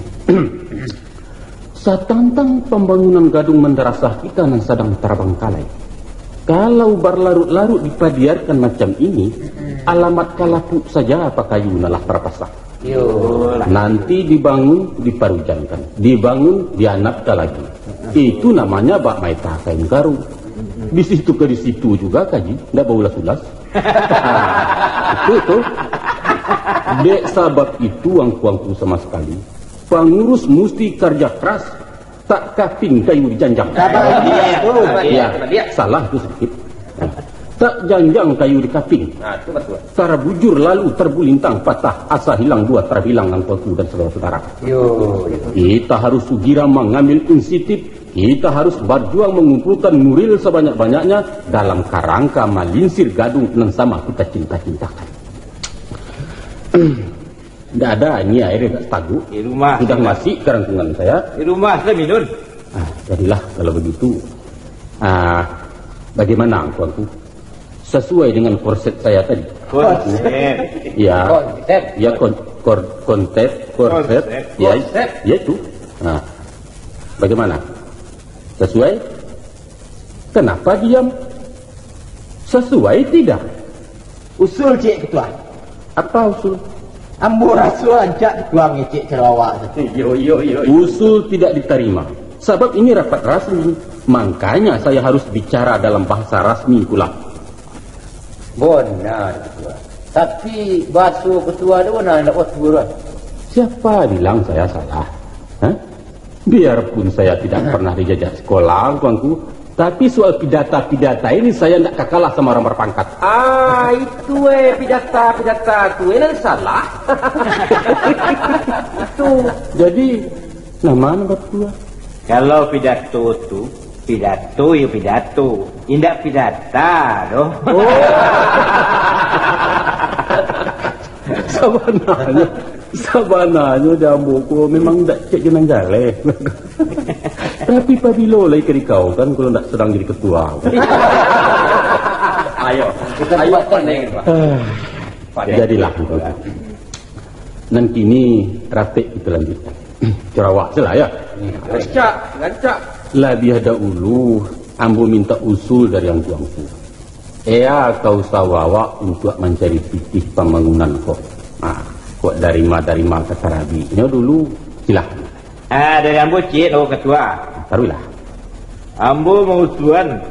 Satantang pembangunan gadung mendarasah kita yang sedang terbengkalai. Kalau berlarut-larut dipadiarkan macam ini, alamat kalapuk saja apa kayu nalah terpasang. Nanti dibangun, diparujankan. Dibangun, dianapkan lagi. Itu namanya bak maita kain karung. Di situ ke di situ juga kaji, tidak bau ulas-ulas. Itu. Dek sabab itu angku-angku sama sekali. Pengurus mesti kerja keras, tak kaping kayu dijanjang. Salah itu sedikit. Tak janjang kayu di kaping. Cara bujur lalu terbulintang patah, asa hilang dua terbilang angkuku dan saudara-saudara. Kita harus sugira mengambil inisiatif. Kita harus berjuang mengumpulkan nuril sebanyak-banyaknya dalam kerangka melinsir gadung yang sama kita cinta-cintakan. Tidak ada ini air tagu. Di rumah sudah masih kerangkungan saya. Di rumah saya minum. Jadilah kalau begitu. Bagaimana tuanku? Sesuai dengan korset saya tadi. Korset. Ya. Korset. Ya itu. Bagaimana? Sesuai? Kenapa diam? Sesuai tidak? Usul cik ketua. Apa usul? Ambo rasul ancak tuang cik cerawak. Usul tidak diterima. Sebab ini rapat rasmi. Makanya saya harus bicara dalam bahasa rasmi pula. Benar ketua. Tapi bahasa ketua itu benar nak buat buruan. Siapa bilang saya salah? Biarpun saya tidak pernah dijajah sekolah, tuanku, tapi soal pidata-pidata ini saya tidak kalah sama orang berpangkat. Itu pidata tu ini salah. Itu. Jadi nama berdua. Kalau pidato tu pidato, indak pidata doh. Sabananya jambuku memang tak cek jenang jale. Tapi pabilo lagi ke kau kan kalau tak sedang jadi ketua. Ayo, kita buat jadilah. Nanti ini rapat kita lanjutkan. Cerawak salah ya. Gancak. Lebih dahulu ambo minta usul dari yang tuanku. Kau sawawa untuk mencari titik pembangunan kok. Kok dari ma ke Tarabi. Ini dulu silahkan. Dari ambo cik ketua. Taruhlah. Ambo mengusulkan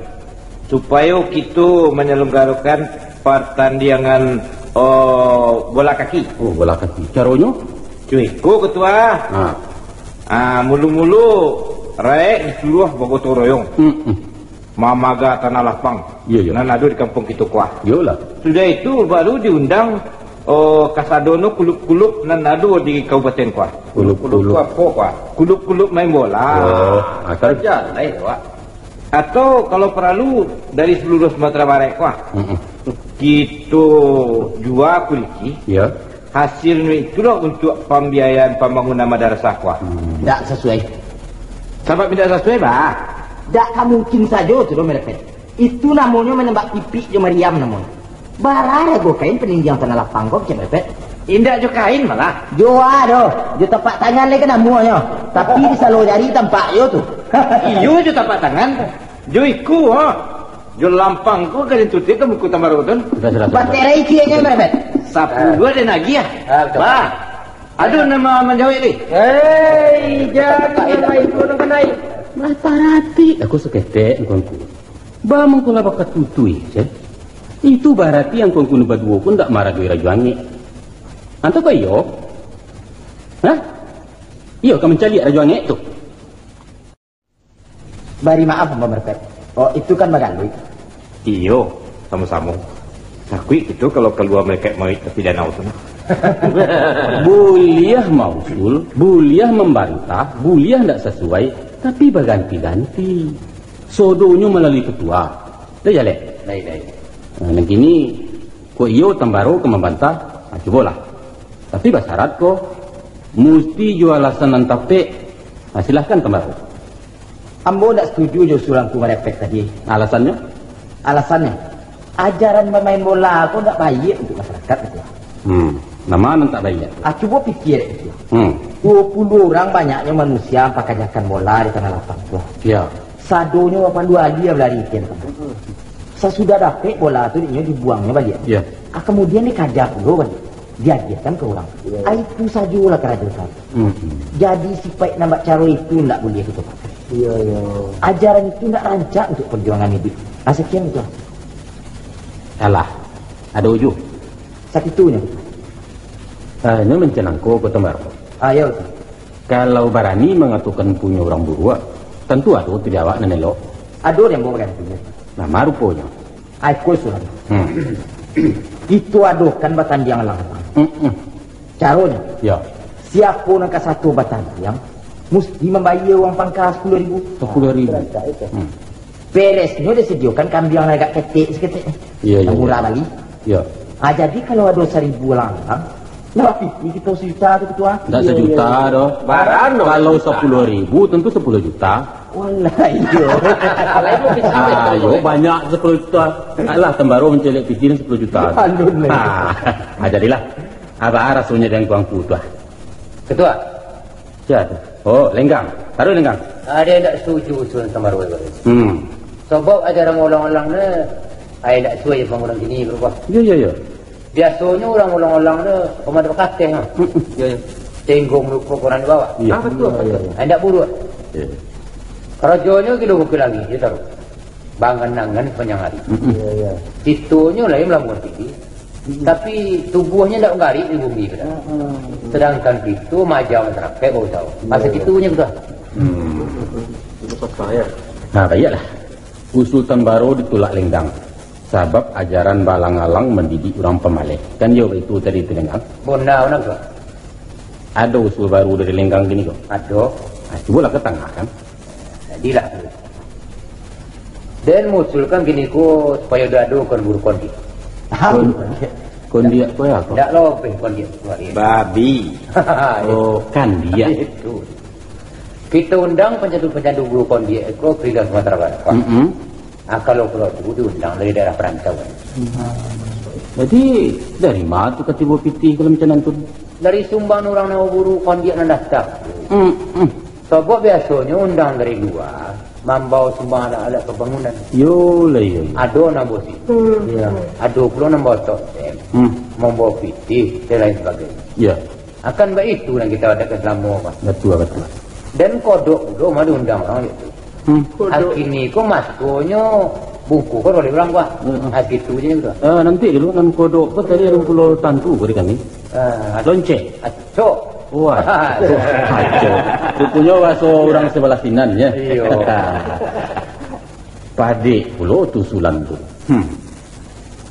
supaya kita menyelenggarakan pertandingan bola kaki. Bola kaki. Caranya? Cuy, ketua. Mulu-mulu rakyat di seluruh Bogotong Royong. Mamaga tanah lapang. Nan ada di kampung kita kuah. Yolah. Sudah itu baru diundang kasadono kulub-kulub nan ada di kabupaten kuah. Kulub-kulub main bola. Kerja lain Pak. Atau kalau perlu dari seluruh Sumatera Barat kuah. Kita jual kuliki. Ya. Hasilnya itulah untuk pembiayaan pembangunan madrasah kuah. Tidak sesuai. Sebab tidak sesuai bah. Tak mungkin saja tu dong merepet. Itu namanya menembak pipi je Maryam namanya. Barara go kain peninggiang tanah lapang kok je merepet. Indah jo kain malah. Jo aduh, jo tapak tangan lagi namanya. Tapi di salo jari tampak yo tu. Iyo jo tapak tangan. Jo iku jo lampang ko kadin tutik kamu ku tambarutun. Baterai kianya merepet. 10 den lagi ya. Bah. Aduh nama menjawab ni. Jangan naik, kau naik. Mai parati. Aku seketek engkongku. Ba mengko la bakat tutui, ya. Itu barati yang kongku nu badua pun ndak marah doi rajuangi. Anta ko iyo? Hah? Iyo ka mencari rajuangi tu. Bari maaf Mbak Merpet. Oh, itu kan Magalui. Iyo, sama-sama. Sakui itu kalau keluar mereka mau tapi danau tu. Buliah mausul, buliah membantah, buliah tidak sesuai, tapi berganti-ganti. Sodonya melalui ketua. Dah jale. Baik. Nah, kini ko iyo tambaro ke membantah, cobalah. Tapi basyarat ko mesti jual alasan nantape. Nah, silahkan tambaro. Ambo tidak setuju jo surangku merepet tadi. Alasannya? Alasannya, ajaran bermain bola aku tidak baik untuk masyarakat itu. Nama tak baik. Coba pikir itu. 20 orang banyaknya manusia pakajakan bola di tanah lapang tu. Ya. Sadonya 82 dia berlari ikan. Sesudah dapat bola tu dia dibuangnya balik. Ya. Kemudian dikajak dulu balik. Diajarkan ke orang. Itu sajalah kerajaan. Jadi sifat nambah cara itu tidak boleh kita pakai. Iya. Ajaran itu tidak rancak untuk perjuangan hidup. Sekian itu. Alah, ada ujung. Sakitunya. Ini mencenangku ke tembar. Ayo. Kalau Barani mengatakan punya orang buruk, tentu ada tidak awak nenelo. Ada yang mau gantinya. Nama rupanya. Aku sudah. Itu adukan batandiang langkang. Caranya. Ya. Siapa nak satu batandiang, mesti membayar uang pangkas 10.000. 10.000. Beresnya disediakan kambing yang agak ketik seketik. Iya. Murah lagi. Ya. Jadi kalau ada 1.000 langkang, nah pikir kita sejuta tu ketua. Tak sejuta doh. Barano. Kalau 10.000 tentu 10 juta. Walah iyo. Ayo banyak 10 juta. Alah tembaro mencelek pikiran 10 juta. Jadilah. Apa rasanya dengan kuangku tu? Ketua. Jadi. Oh, lenggang. Taruh lenggang. Ada yang tak setuju usulan Tambar Wai. Sebab ajaran orang-orang ni, saya tak sesuai bangunan sini berubah. Ya. Biasanya orang-orang ni pemadam kakek ha. Ya. Tenggong lupa koran di bawah. Ya. Betul. Anda buruk. Ya. Kerajanya kilo bukit lagi dia taruh. Banganangan panjang hari. Iya. Situnya lah yang melakukan itu. Tapi tubuhnya tidak garik di bumi kita. Sedangkan itu majam masyarakat kau tahu. Masa itunya kita. Nah, baiklah. Usul Tambaro ditolak lenggang. Sebab ajaran balang-alang mendidik orang pemalih. Kan yo itu tadi itu lenggang. Bunda mana tu? Ada usul baru dari lenggang gini kok. Ada. Nah, cobalah ke tengah kan. Jadilah. Dan musulkan gini ko supaya dadu kon buru kondi. Kondi apa ya? Tak lope kondi. Babi. Oh, kan dia. Itu. Kita undang pencandu-pencandu bulu kondi ko Perida Sumatera Barat. Kalau itu diundang dari daerah perantauan. Jadi dari mana tu ketibu piti kalau macam tu? Dari Sumban orang nak buru kondi nak datang. Sebab biasanya undang dari luar, membawa sumbang alat pembangunan. Yo. Ada nak bos itu. Ada pula nak bawa totem, membawa piti dan lain sebagainya. Ya. Akan baik itu yang kita ada selama apa. Betul. Dan kodok itu mau diundang orang itu. Ini kok masuknya buku kau boleh bilang gua. Itu je gitu. Nanti dulu kan kodok tu tadi ada pulau tantu berikan ni. Lonceng. Cok. Wah. Kacau. Rupanya bahasa orang sebelah sinan ya. Iya. Padik pulau tu sulan tu.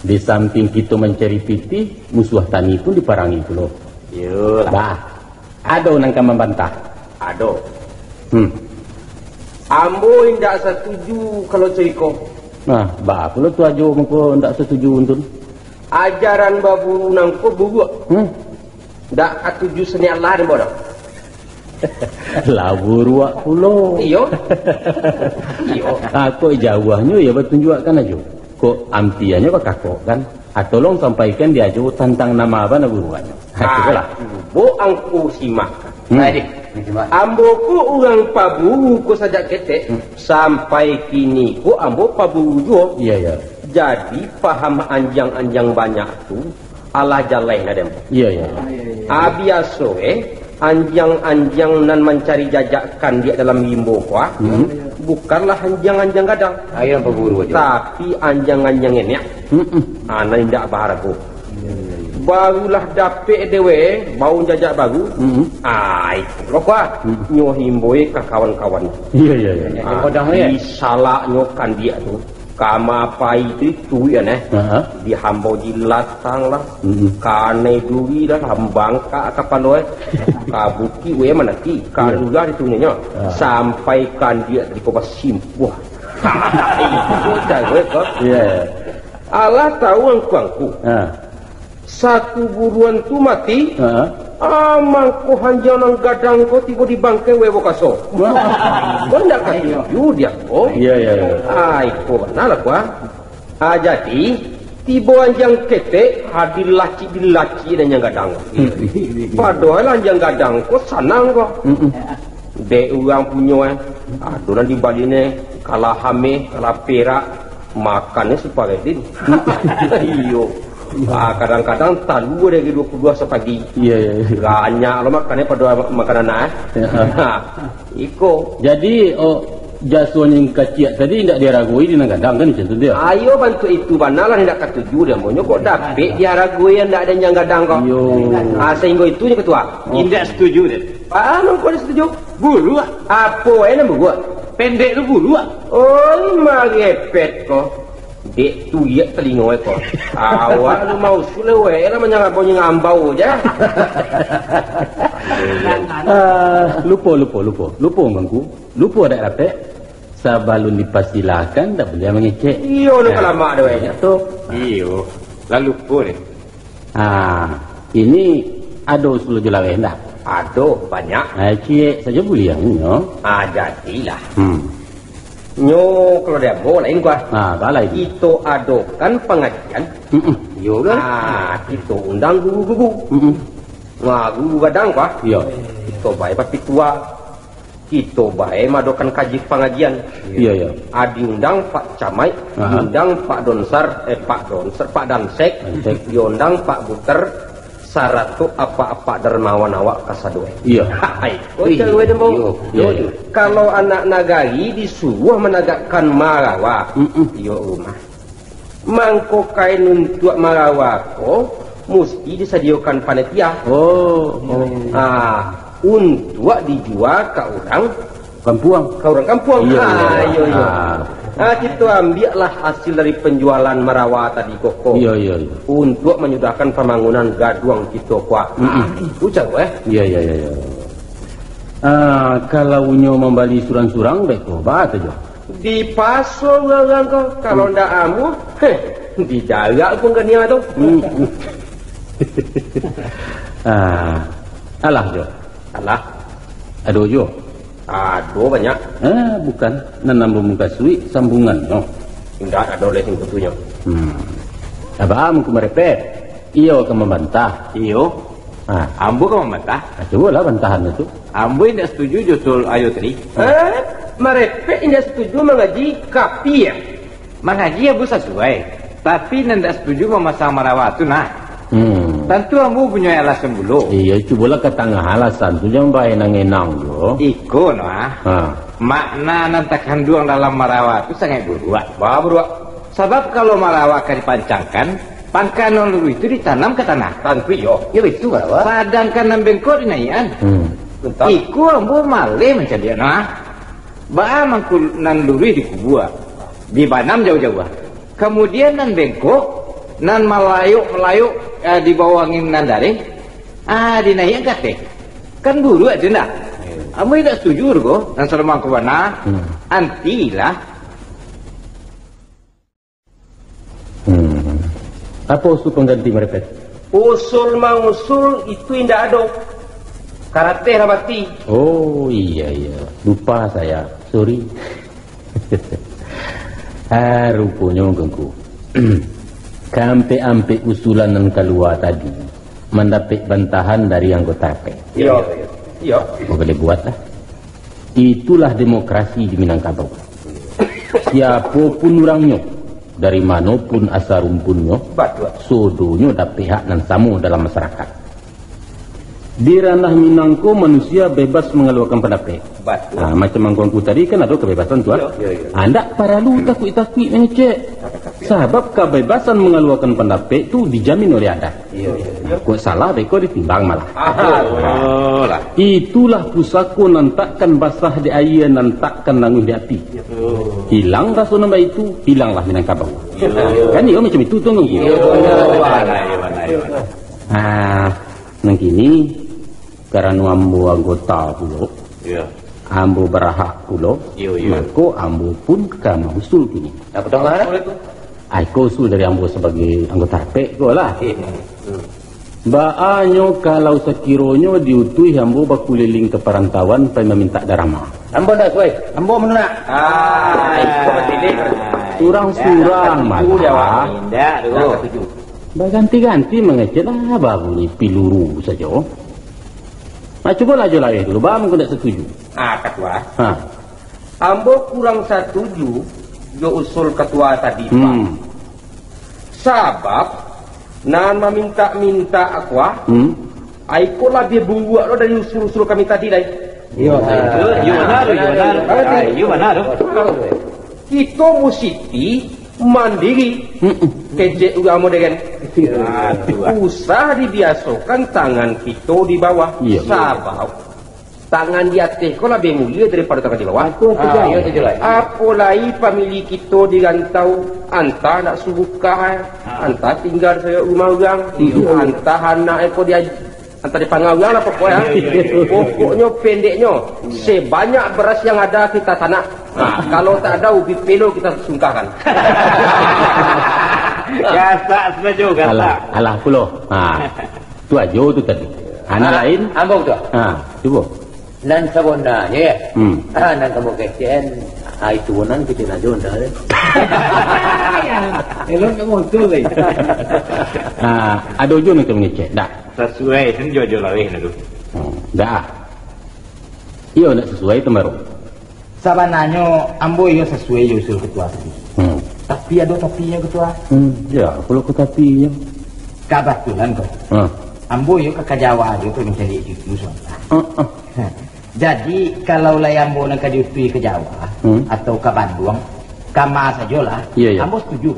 Di samping kita mencari piti, musuh tani pun diparangi pulau. Yolah. Bah. Ada orang yang membantah. Ada. Ambo tidak setuju kalau ceriko. Nah, bah pulau tu aja muka tidak setuju untuk. Ajaran baburu nangko buruk. Tak setuju seniat lah dia bodoh. Labur wak pulo. Iyo. Iyo. Kok jawahnya ya bertunjukkan aja. Kok amtiannya bakal kok kan? Tolong sampaikan dia aja tentang nama apa buruannya. Itulah. Bo angku simak. Adik. Ambo ku orang paburu ku sajak ketek sampai kini ku ambo paburu jo. Iya ya. Jadi paham anjang-anjang banyak tu Allah jalai nadem. Iya ya. Biasa anjang-anjang nan mencari jajakan dia dalam limbo kuah. Bukanlah anjang-anjang gadang. Ayo paburu aja. Tapi anjang-anjang ini. Ana ndak baraku. Barulah dapet dewe bau jajak baru. Itu loh kuah. Nyo himboi ke kawan-kawan. Iya iya iya. Disalak nyokan dia tu. Kama pai itu ya neh. Dihambau dilatang lah. Kane duri dah hambang ka kapan loe. Kabuki we mana ki. Kalulah ditungnya. Sampaikan dia di kobas simpuh. Itu jago kok. Iya. Allah tahu angku. Satu buruan tu mati. Mangko hanjangan gadang ko tiba di bangkai wewo kaso. Kau ndak kasiu dia ko? Iya iya. Ko benar lah kuah. Jadi tiba anjang kete hadir laci dan yang gadang. Padahal anjang gadang ko sanang ko. De orang punya aduran di baline kalah hame kalah perak makannya supaya din. Iyo. Kadang-kadang talu dari 22 sepagi. Iya. Banyak lo makannya pada makanan Iko. Jadi jasuan yang kecil tadi tidak diragui di gadang kan itu dia. Ayo bantu itu banalah tidak ketuju dia mau kok dapet diragui yang tidak ada yang gadang kok. Sehingga itu ketua. Tidak setuju deh. Nang kau setuju? Bulu Apa yang buat? pendek lu bulu Oh, magepet kok. Dek tu ya telinga kok. Awak lu mau sulewe lah menyangka ngambau aja. Lupa ngangku. Lupa ada apa? Sebelum dipersilakan tak boleh mengecek. Iyo lu kelamak doa nya tu. iyo lalu boleh Ini ada usul jelawe dah. Aduh banyak. Cik saja boleh yang no. Jadilah. Nyo kalau dia lain gua. Balai. Itu adokan pengajian. Yo kan. Itu undang guru-guru. Guru gadang gua. Iya. Itu baik papi tua. Itu baik madokan kaji pengajian. Iya. Diundang Pak Camai, diundang Pak Donsar, Pak Dansek, diundang Pak Buter. Saratu apa-apa dermawan awak kasadue. Iya. Kalau anak nagari disuruh menegakkan marawa. Iyo rumah. Mangko kain untuk marawa ko mesti disediakan panitia. Untuk dijual ke orang kampuang. Iya. Kita ambillah hasil dari penjualan marawa tadi koko. Iya. Untuk menyudahkan pembangunan gaduang kita kuah. Itu cakap Iya. Kalau unyo membali surang-surang baik kok bat aja. Di paso orang kau kalau ndak amu, di darat pun kenia tu. Alah jo. Aduh jo. Aduh banyak. Bukan. Nanam muka suwi sambungan no. Tidak ada oleh yang tentunya. Abang aku merepet. Iyo akan membantah. iyo ambo kau membantah coba lah bantahan itu. ambo tidak setuju justru ayo tadi Merepet tidak setuju mengaji kapi ya. mengaji ya bu sesuai tapi tidak setuju memasang marawa tu tentu ambo punya alasan dulu. Iya coba lah ketengah alasan tu jangan baik nangenang jo. Iko makna nantakan duang dalam marawa itu sangat buruak. Sebab kalau marawa akan dipancangkan, pangkanan luru itu ditanam ke tanah. Tanpa yo. Ya itu bawa. Padangkan nambengko dinaian. Iku ambo malih mencari Ba mangkul nan luru di kubua. Di banam jauh-jauh. Kemudian nan bengko nan melayuk di bawah angin nan daring. Dinaian kate. Kan buru aja nak. Ambo tidak setuju kok. Dan selama ke mana? Antilah. Apa usul pengganti merepet? Usul itu tidak ada. Karate lah bakti. Oh iya, lupa saya, sorry. Rupanya gengku. Kampe-ampe usulan yang keluar tadi mendapat bantahan dari anggota AP. Iya. Boleh buat lah. Itulah demokrasi di Minangkabau. Siapapun orangnya, dari manapun asal rumpunnya, sodonyo dapat hak dan sama dalam masyarakat. Di ranah Minangko manusia bebas mengeluarkan pendapat. Macam angkuanku tadi kan ada kebebasan tuan. Anda perlu takut-takut mengecek. Sebab kebebasan mengeluarkan pendapat itu dijamin oleh adat. Kau salah, beko ditimbang malah. Itulah pusako nantakkan basah di air, nantakkan nanggung di hati. Hilang rasa nama itu, hilanglah Minangkabau. Kan iya macam itu tuan. Nang kini karena ambo anggota pulo, ambo berhak pulo, maka ambo pun kama usul kini. Apa dong mana? Aku usul dari ambo sebagai anggota RP ko lah. Baanyo kalau sekiranya diutuhi ambo bakuliling ke perantauan pai meminta darama. Ambo ndak suai, ambo menuna. Itu betul ni. Surang-surang malah. Berganti-ganti mengecek lah baru ni piluru saja. Cubalah je lah dulu, bang aku tak setuju. Ketua. Ambo kurang setuju jo usul ketua tadi, Pak. Sebab nan meminta-minta aku, aku lebih buat lo dari usul-usul kami tadi dah. Iya benar. Kita mesti mandiri. Kejek juga mau dengan usah dibiasakan tangan kita di bawah. Sabab tangan di atas kau lebih mulia daripada tangan di bawah. Apalagi pemilik kita di rantau, antah nak subuka, antah tinggal saya rumah orang, antah anak kau dia antah di pangau orang lah pokoknya. Pokoknya pendeknya sebanyak beras yang ada kita tanah. Kalau tak ada ubi pelo kita sungkakan. Gasak setuju gasak. Alah pulo. Tu aja tu tadi. Anak lain Ambo tu. Cuba. Nan sabona ya. Nan kamu kecen. Itu nan kita nak jonda. Elok kamu tu lagi. Ada ujian untuk mengecek. Tak. Sesuai senjojo lawih tu. Dah. Iyo nak sesuai tu baru. Sabananyo ambo iyo sesuai yo usul ketua tadi. Tapi ada tapinya ketua. Ya, kalau ke tapinya. Kebetulan kau. Ambo yo ke Jawa dia tu mencari itu suara. Jadi kalau lah ambo nak diutuhi ke Jawa atau ke Bandung, kama sajalah. Ambo setuju.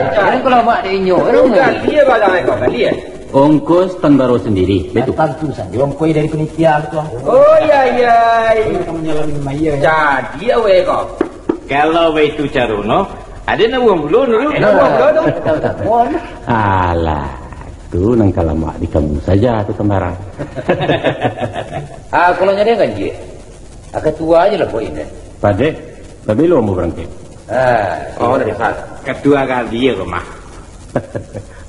Jangan kalau mak dia inyo. Dia balang kau dia. Ongkos tan baru sendiri, betul. Tentu saja ongkos dari penitia ketua. Oh iya. Kamu nyalamin Maya. Jadi awe kau. Kalau itu carono, ada nak buang belum dulu. Alah, tu nang kalamak di kamu saja tu Tembara. Kalau nyari kan je. Ketua aja lah poin deh. Padek, tapi lu mau berangkat. Dari sana. Ketua kali ya rumah.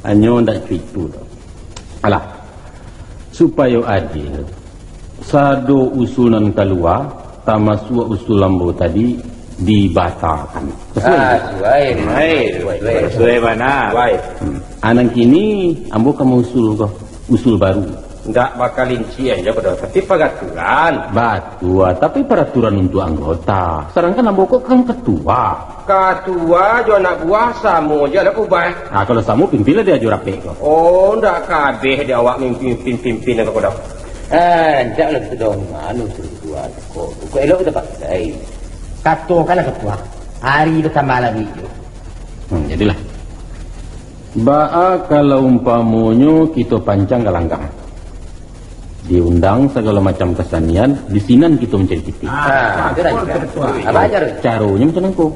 Anyo ndak itu. Alah, supaya adil. Sado usulan keluar, tamasua usul lambo tadi dibatalkan. Sesuai mana? Anang kini ambo kamu usul baru. Enggak bakal linci aja pada tapi peraturan. Batua, tapi peraturan untuk anggota. Sedangkan ambo kok kan ketua. Ketua jo anak buah sama aja lah ubah. Kalau samu pimpinlah dia jo rapi kok. Oh, ndak kabeh dia awak pimpin aku dah. Ndak lah kita dong anu ketua kok. Kok elok kita pakai. Katakanlah ketua. Hari bertambah lagi. Jadilah. Kalau umpamonyo kita pancang galanggang. Diundang segala macam kesenian, di sinan kita mencari titik. Apa aja? Caranya macam aku.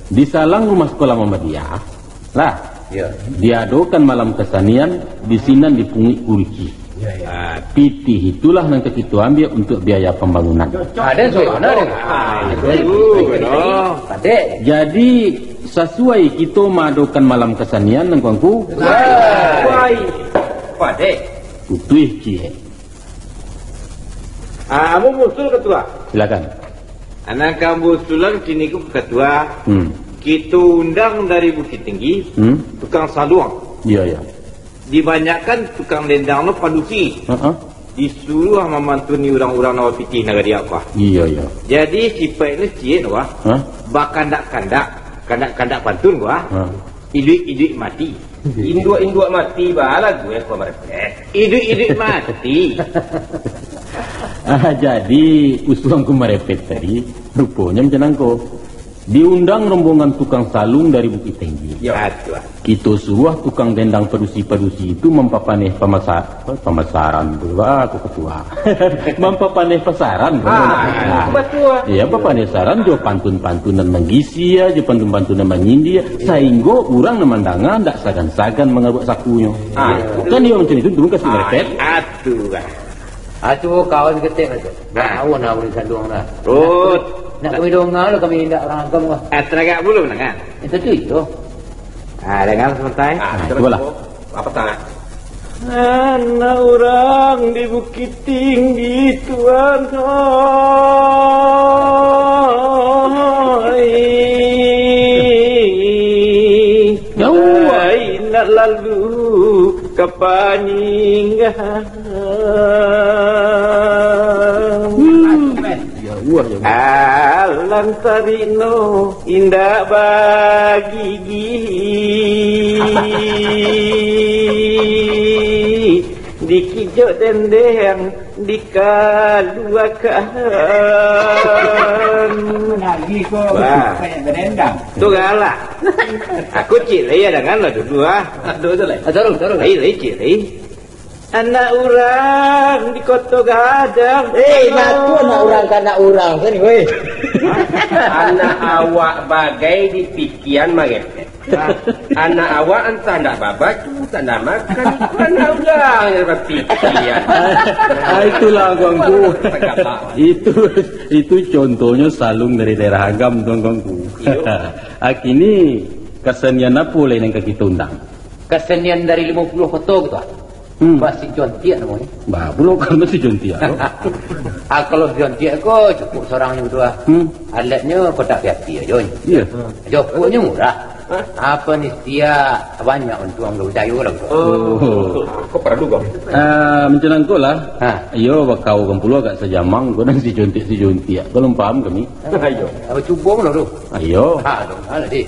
Di salang rumah sekolah Muhammadiyah, lah. Diadakan malam kesenian, di sinan dipungut kursi. Pitih itulah yang kita ambil untuk biaya pembangunan. Ada soalnya. Jadi sesuai kita mengadakan malam kesenian nang kuangku. Padek. Putih cie. Kamu musul ketua. Silakan. Anak kamu usulan kini ku ketua. Kita undang dari Bukit Tinggi. Tukang saluang. Iya, iya. Dibanyakan tukang lendang no padusi. Disuruh memantuni orang-orang nawa pitih negara apa. Iya, iya. Jadi si Pak ini cien wah. Kandak pantun wah. Iduk mati. Induk mati bala gue kok merepet. Iduk mati. Jadi usulanku merepet tadi rupanya menjenangko. Diundang rombongan tukang salung dari Bukit Tinggi. Ya, kita suruh tukang dendang perusi-perusi itu mempapaneh pemasaran. Aku ketua. Mempapaneh pasaran. Ketua. Ya, papaneh saran jo pantun-pantunan menggisi ya, jo pantun-pantunan menyindi ya. Sehingga orang nemandangan ndak sagan-sagan mengabuk sakunya. Kan dia macam itu dulu kasih merepet. Atuh kawan ketik aja. Bau nak beri sandung nak. Rut. Nak kami dongal lah kami tidak orang kamu. Teragak belum dengan? Itu tu yo. Dengan sebentar. Cobalah. Apa tangan? Anak orang di Bukit Tinggi Tuhan. Nak lalu ke Paninggan. Alang tarino indah bagi di kijau dendeng di kaluakan Lagi kok kayak berendang. tu galak aku cile ya dengan lah dulu Taruh. Ayo cile anak orang di Kota Gadang. Ngaku anak orang kan anak orang kan weh. Anak awak bagai di pikian merepet. Anak awak entah ndak babacu, entah ndak makan. Anak orang yang berpikian. Itulah ganggu. Itu contohnya salung dari daerah Agam dong ganggu. Kini kesenian apa lain yang kita undang? Kesenian dari 50 kota gitu. Basi jontiak namanya. Belum karena si jontiak. Kalau jontiak kok cukup seorang yang berdua. Alatnya kotak biati aja. Iya. Jokoknya murah. Apa nih dia banyak untuk orang percaya lah. Kok perlu kok? Mencenang kau lah. Iyo bakau kampulo agak sejamang kau dan si jontiak. Belum paham kami. Ayo. Apa cuba mana tu? Ayo. Dong. Ada di.